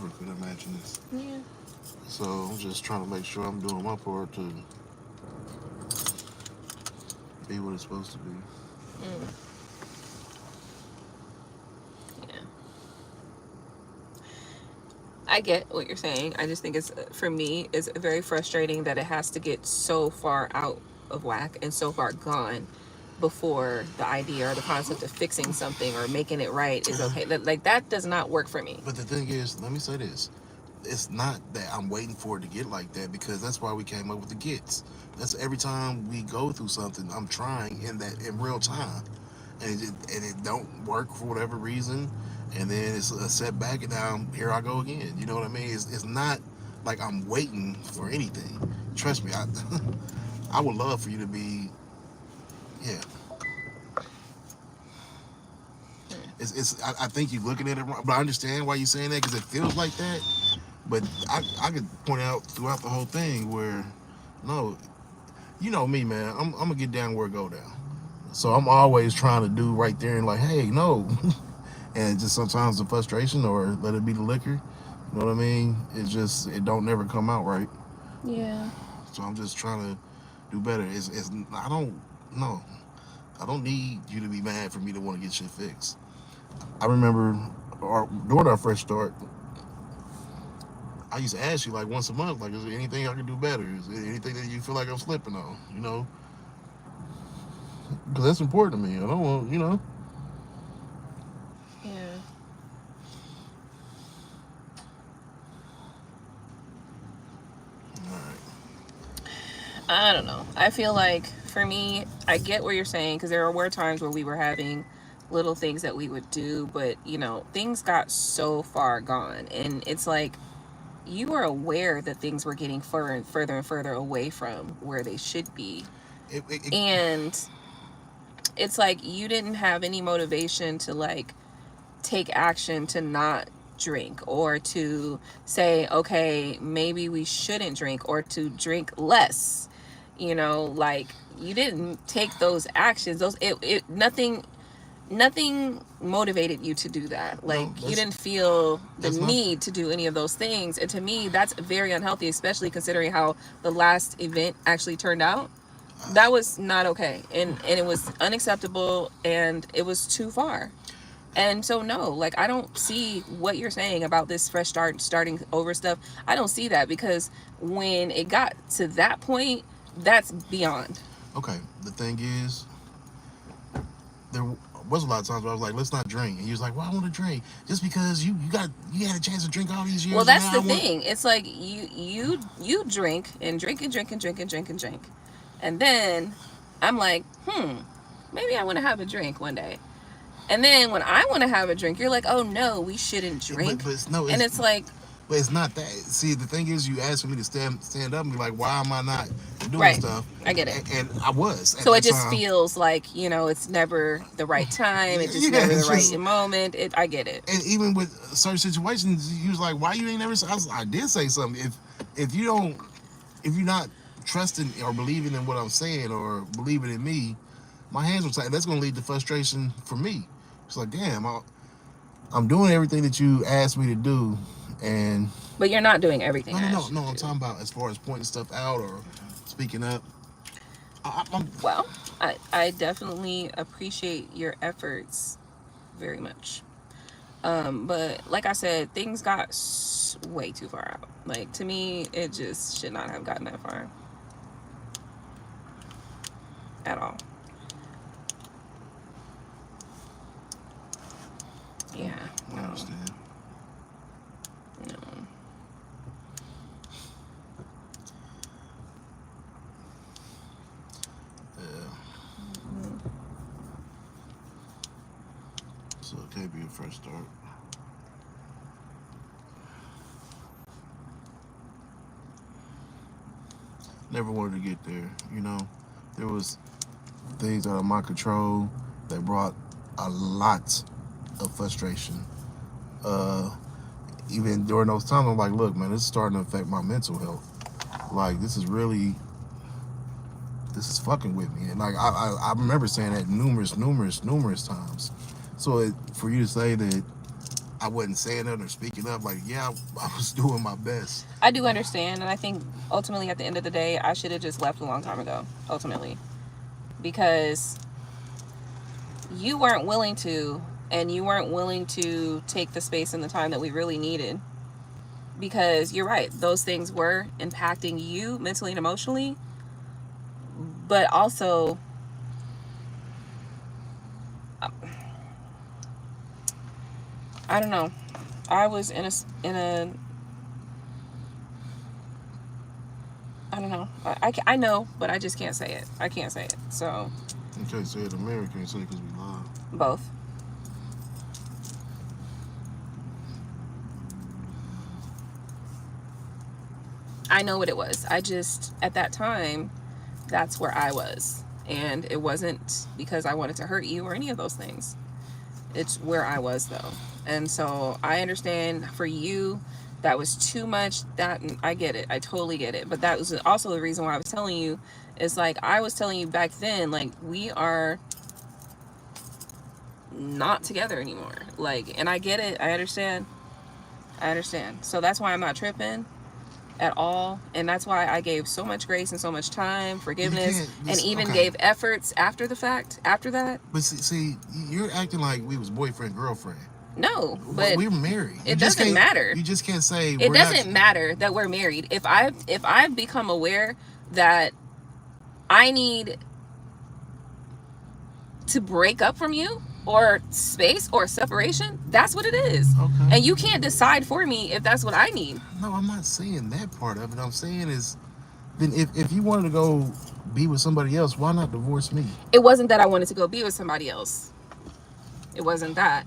could imagine this. Yeah. So I'm just trying to make sure I'm doing my part to be what it's supposed to be. Yeah. I get what you're saying. I just think it's, for me, it's very frustrating that it has to get so far out of whack and so far gone before the idea or the concept of fixing something or making it right is okay. Like, that does not work for me. But the thing is, let me say this. It's not that I'm waiting for it to get like that, because that's why we came up with the gets. That's every time we go through something, I'm trying in real time. And it don't work for whatever reason. And then it's a setback, and now here I go again. You know what I mean? It's not like I'm waiting for anything. Trust me, I would love for you to be, yeah. I think you're looking at it wrong, but I understand why you're saying that, because it feels like that. But I could point out throughout the whole thing where, no, you know me, man. I'm gonna get down where it go down. So I'm always trying to do right there and like, hey, no. And just sometimes the frustration, or let it be the liquor. You know what I mean? It don't never come out right. Yeah. So I'm just trying to do better. I don't need you to be mad for me to want to get shit fixed. I remember during our first start, I used to ask you like once a month, like, is there anything I can do better? Is there anything that you feel like I'm slipping on? You know? Because that's important to me. I don't want, you know? Yeah. All right. I don't know. I feel like for me, I get what you're saying, because there were times where we were having little things that we would do, but you know, things got so far gone, and it's like you were aware that things were getting further and further away from where they should be, and it's like you didn't have any motivation to like take action to not drink, or to say, okay, maybe we shouldn't drink, or to drink less. You know, like you didn't take those actions. Those it nothing motivated you to do that. Like No, you didn't feel the not need to do any of those things. And to me, that's very unhealthy, especially considering how the last event actually turned out. That was not okay. And it was unacceptable, and it was too far. And so no, like I don't see what you're saying about this fresh starting over stuff. I don't see that, because when it got to that point, that's beyond. okay. The thing is, there was a lot of times where I was like, let's not drink, and he was like, well, I want to drink just because you had a chance to drink all these years. Well, that's the thing. It's like you drink and drink and drink and drink and drink and drink, and then I'm like, maybe I want to have a drink one day. And then when I want to have a drink, you're like, oh no, we shouldn't drink. And it's like, but it's not that. See, the thing is, you asked for me to stand up and be like, why am I not doing right, stuff? I get it. And I was. So it just feels like, you know, it's never the right time. It's just never the right moment. I get it. And even with certain situations, he was like, why you ain't never say? I did say something. If you're not trusting or believing in what I'm saying, or believing in me, my hands were tight. That's going to lead to frustration for me. It's like, damn, I'm doing everything that you asked me to do, but you're not doing everything. No. I'm talking about as far as pointing stuff out or speaking up. Well, I definitely appreciate your efforts very much. But like I said, things got way too far out. Like to me, it just should not have gotten that far at all. Yeah. I understand. No. So it can't be a fresh start. Never wanted to get there, you know. There was things out of my control that brought a lot of frustration. Even during those times, I'm like, look, man, this is starting to affect my mental health. Like, this is fucking with me. And like, I remember saying that numerous times. So for you to say that I wasn't saying it or speaking up, like, yeah, I was doing my best. I do understand, and I think ultimately at the end of the day, I should have just left a long time ago, ultimately. Because you weren't willing to, and you weren't willing to take the space and the time that we really needed. Because you're right, those things were impacting you mentally and emotionally, but also I don't know. I was in a I don't know. I know, but I just can't say it. I can't say it. So You can't say it in America, you can't say it because we lie. both. I know what it was. I just, at that time, that's where I was. And it wasn't because I wanted to hurt you or any of those things. It's where I was, though. And so I understand for you, that was too much. That I get it. I totally get it. But that was also the reason why I was telling you, is like I was telling you back then, like we are not together anymore. Like, and I get it. I understand. So that's why I'm not tripping at all. And that's why I gave so much grace and so much time, forgiveness, and even gave efforts after the fact, after that. But see, you're acting like we was boyfriend, girlfriend. No, but we were married. It doesn't matter. You just can't say it doesn't matter that we're married. If I've become aware that I need to break up from you, or space, or separation, that's what it is. Okay. And you can't decide for me if that's what I need. No, I'm not saying that part of it. I'm saying is then if you wanted to go be with somebody else, why not divorce me? It wasn't that I wanted to go be with somebody else. It wasn't that.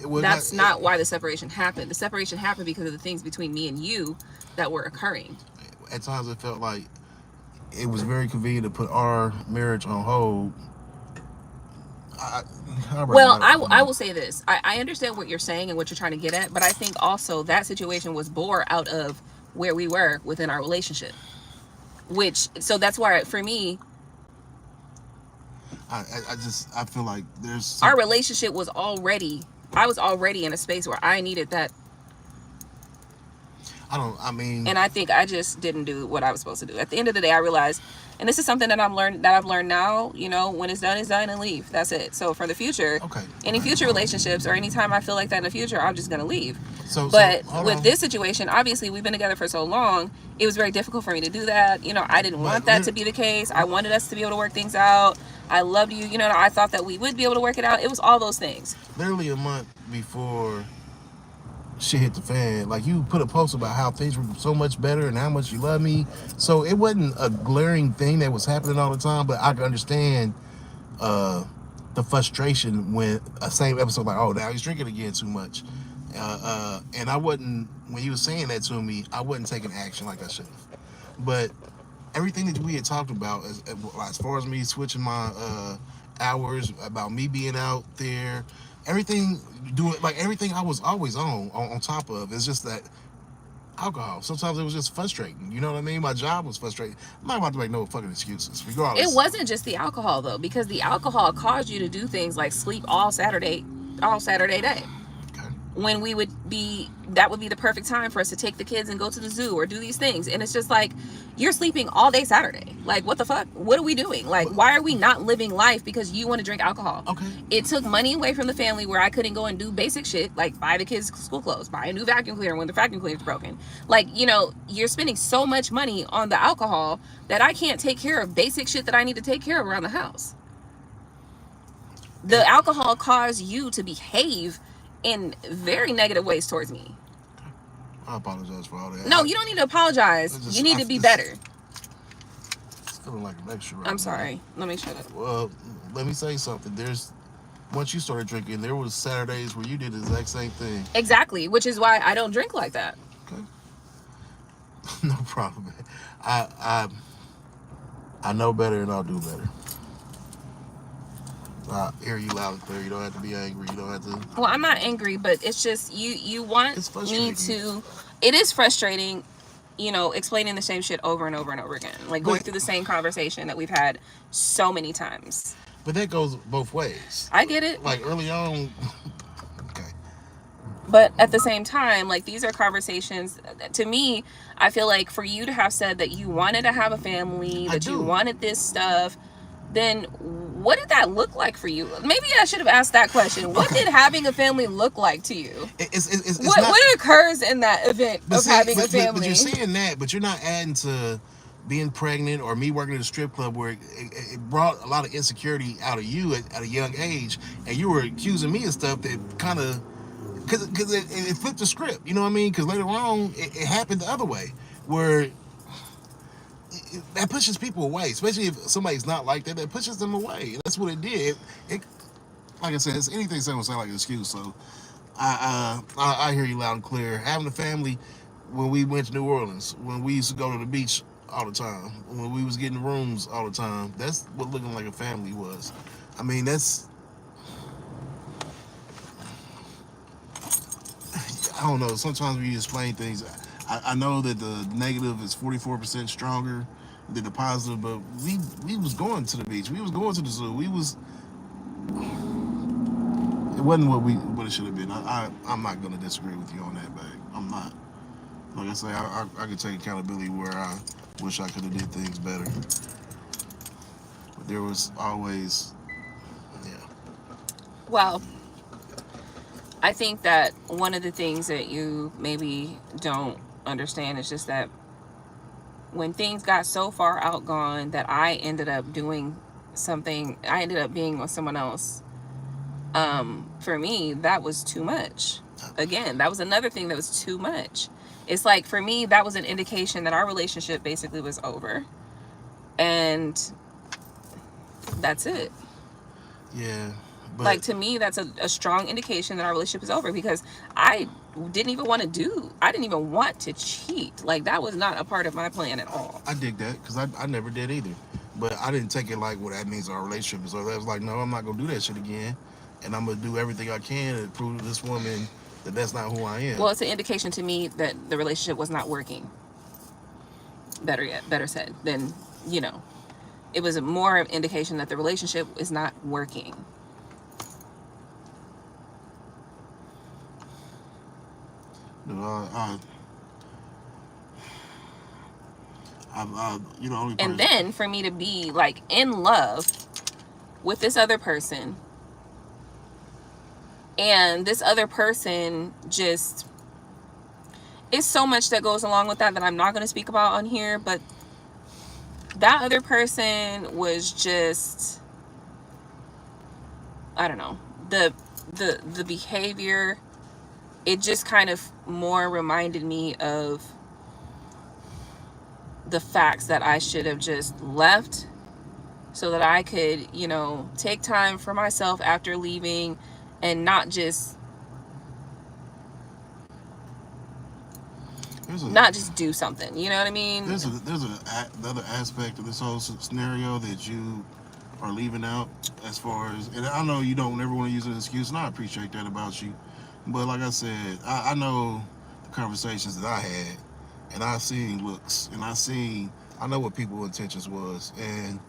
Well, That's not why the separation happened. The separation happened because of the things between me and you that were occurring. At times it felt like it was very convenient to put our marriage on hold. Well, I will say this. I understand what you're saying and what you're trying to get at, but I think also that situation was born out of where we were within our relationship. So that's why, for me, I feel like there's our relationship was already, I was already in a space where I needed that. And I think I just didn't do what I was supposed to do. At the end of the day, I realized, and this is something that I've learned now, you know, when it's done and leave. That's it. So for the future, any future relationships or anytime I feel like that in the future, I'm just going to leave. But with this situation, obviously we've been together for so long, it was very difficult for me to do that. You know, I didn't want that to be the case. I wanted us to be able to work things out. I loved you. You know, I thought that we would be able to work it out. It was all those things. Literally a month before shit hit the fan, like, you put a post about how things were so much better and how much you love me. So it wasn't a glaring thing that was happening all the time, but I could understand the frustration when a same episode, like, oh, now he's drinking again too much. And I wasn't, when he was saying that to me, I wasn't taking action like I should have. But everything that we had talked about, as far as me switching my hours, about me being out there, everything I was always on top of. It's just that alcohol, sometimes it was just frustrating. You know what I mean? My job was frustrating. I'm not about to make no fucking excuses, regardless. It wasn't just the alcohol, though, because the alcohol caused you to do things like sleep all Saturday day. When that would be the perfect time for us to take the kids and go to the zoo or do these things. And it's just like, you're sleeping all day Saturday. Like, what the fuck? What are we doing? Like, why are we not living life because you want to drink alcohol? Okay. It took money away from the family where I couldn't go and do basic shit, like buy the kids school clothes, buy a new vacuum cleaner when the vacuum cleaner's broken. Like, you know, you're spending so much money on the alcohol that I can't take care of basic shit that I need to take care of around the house. The alcohol caused you to behave in very negative ways towards me. I apologize for all that. No, you don't need to apologize. You need to be better. It's feeling like an extra right I'm sorry. Let me shut up. Well, let me say something. Once you started drinking, there was Saturdays where you did the exact same thing. Exactly, which is why I don't drink like that. Okay. No problem. I know better and I'll do better. I hear you loud and clear. You don't have to be angry. You don't have to. Well, I'm not angry, but it's just you want me to. It is frustrating, you know, explaining the same shit over and over and over again, like going through the same conversation that we've had so many times. But that goes both ways. I get it. Like early on. Okay. But at the same time, like, these are conversations, to me, I feel like for you to have said that you wanted to have a family, that you wanted this stuff, then what did that look like for you? Maybe I should have asked that question. What did having a family look like to you? What occurs in that event of having a family? But you're saying that, but you're not adding to being pregnant or me working at a strip club where it brought a lot of insecurity out of you at a young age, and you were accusing me of stuff that kind of, because it flipped the script, you know what I mean? Because later on, it happened the other way, where that pushes people away, especially if somebody's not like that. That pushes them away. And that's what it did. It like I said, it's anything someone say like an excuse. So I hear you loud and clear. Having a family, when we went to New Orleans, when we used to go to the beach all the time, when we was getting rooms all the time, that's what looking like a family was. I mean, that's, I don't know. Sometimes when you explain things, I know that the negative is 44% stronger than the positive, but we was going to the beach. We was going to the zoo. It wasn't what it should have been. I'm not going to disagree with you on that, babe. I'm not. Like I say, I can take accountability where I wish I could have did things better. But there was always, yeah. Well, I think that one of the things that you maybe don't understand is just that when things got so far outgone that I ended up doing something, I ended up being with someone else. For me, that was too much. Again, that was another thing that was too much. It's like, for me, that was an indication that our relationship basically was over. And that's it. Yeah, Like, but to me, that's a strong indication that our relationship is over, because I I didn't even want to cheat. Like, that was not a part of my plan at all. I dig that because I never did either. But I didn't take it like, well, that means our relationship is over. I was like, no, I'm not gonna do that shit again, and I'm gonna do everything I can to prove to this woman that that's not who I am. Well, it's an indication to me that the relationship was not working. Better said, than, you know, it was a more indication that the relationship is not working. No, you know, only And person. then for me to be like in love with this other person, and this other person just, it's so much that goes along with that that I'm not going to speak about on here, but that other person was just, I don't know, the behavior, it just kind of more reminded me of the facts that I should have just left, so that I could, you know, take time for myself after leaving, and not just There's a do something, you know what I mean? another aspect of this whole scenario that you are leaving out as far as, and I know you don't ever want to use an excuse, and I appreciate that about you. But like I said, I know the conversations that I had, and I seen looks, and I know what people's intentions was, and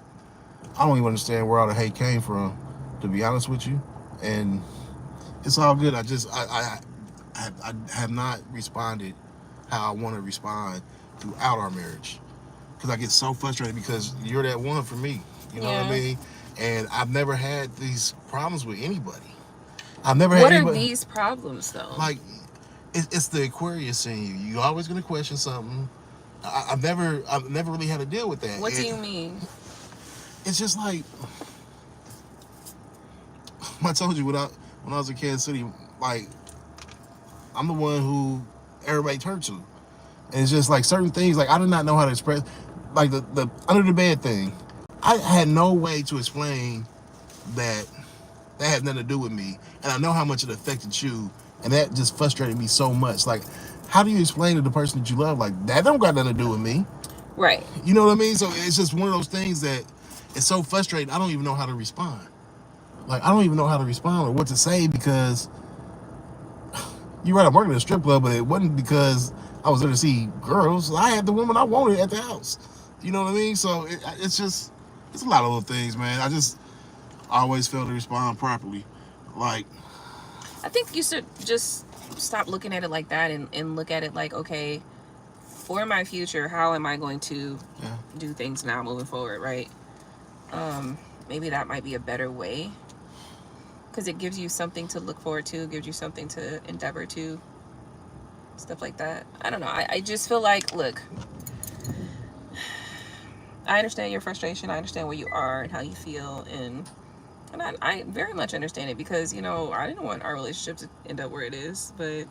I don't even understand where all the hate came from, to be honest with you. And it's all good. I have not responded how I want to respond throughout our marriage, because I get so frustrated because you're that one for me. You know what I Yeah. mean? And I've never had these problems with anybody. I've never had What are anybody these problems though? like it's the Aquarius in you. You always gonna question something. I've never really had to deal with that. What do you mean? It's just like I told you when I was in Kansas City, like I'm the one who everybody turned to. And it's just like certain things, like I did not know how to express, like the under the bed thing. I had no way to explain that that had nothing to do with me, and I know how much it affected you, and that just frustrated me so much. Like, how do you explain to the person that you love, like, that don't got nothing to do with me? Right. You know what I mean? So it's just one of those things that it's so frustrating. I don't even know how to respond. Like, I don't even know how to respond or what to say, because you're right. I'm working at a strip club, but it wasn't because I was there to see girls. I had the woman I wanted at the house. You know what I mean? So it's just, it's a lot of little things, man. I always fail to respond properly. Like, I think you should just stop looking at it like that, and look at it like, okay, for my future, how am I going to yeah, do things now moving forward, right? Maybe that might be a better way, because it gives you something to look forward to, gives you something to endeavor to, stuff like that. I don't know. I just feel like, look, I understand your frustration. I understand where you are and how you feel, and I very much understand it, because, you know, I didn't want our relationship to end up where it is, but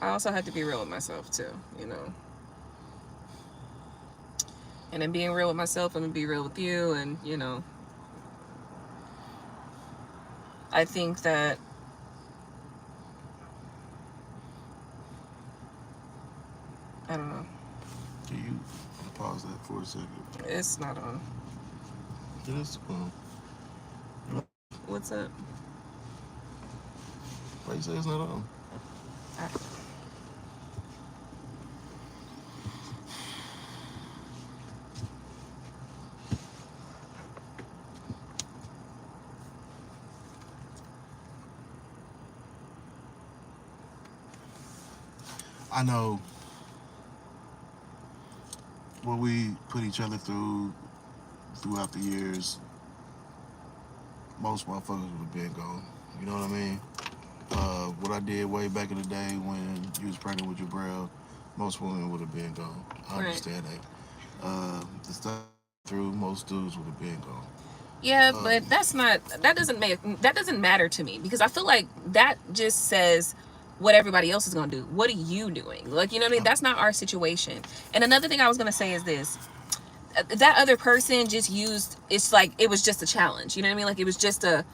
I also have to be real with myself too, you know. And in being real with myself, I'm gonna be real with you, and, you know, I think that, I don't know. can you pause that for a second? It's not on. It is. What's up? Why you say it's not on? I, I know what we put each other through throughout the years, most motherfuckers would have been gone. You know what I mean? What I did way back in the day when you was pregnant with your bro, most women would have been gone. I right. understand that. The stuff I went through, most dudes would have been gone. Yeah, Uh, but that doesn't matter to me, because I feel like that just says what everybody else is going to do. What are you doing? Like, you know what I mean? That's not our situation. And another thing I was going to say is this. That other person just used, it's like it was just a challenge. You know what I mean? Like it was just a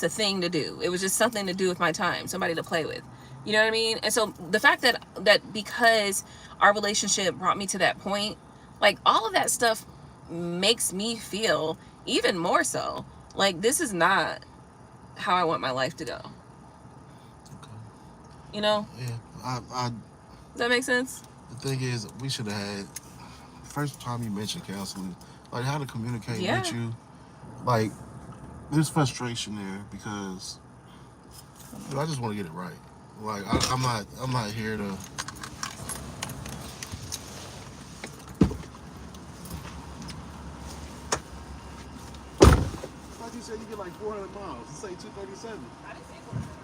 thing to do. It was just something to do with my time, somebody to play with. You know what I mean? And so the fact that because our relationship brought me to that point, like all of that stuff makes me feel even more so like this is not how I want my life to go. Okay. You know? Yeah. Does that make sense? The thing is, we should have had first time you mentioned counseling, like how to communicate Yeah. with you. Like there's frustration there because I just want to get it right. Like I'm not here to. I thought you said you get like 400 miles. Let's say 237. I didn't say 400 miles.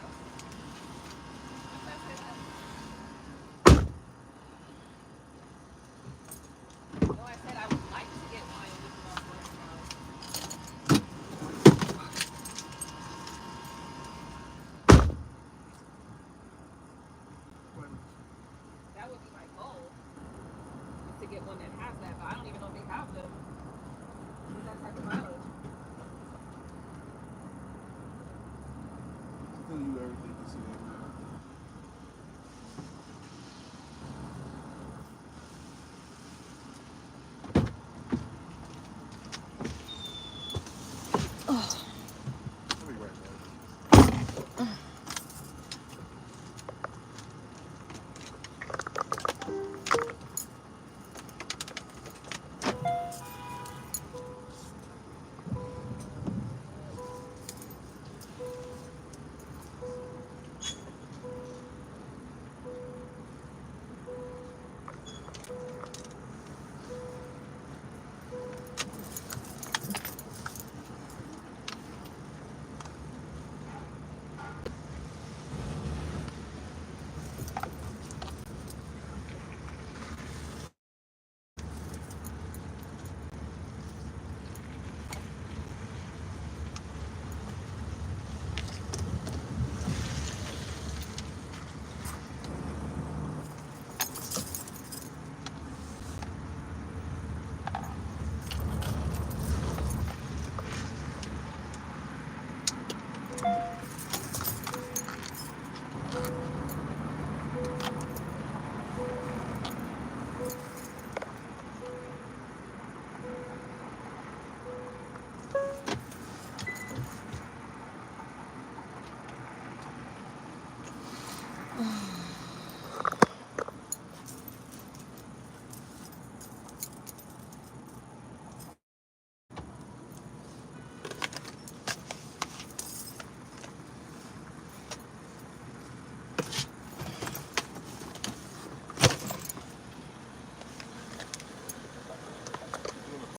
No, I said I would like to get mine with about 400 miles. That would be my goal, is to get one that has that, but I don't even know if they have them with that type of mileage. Tell you everything you see.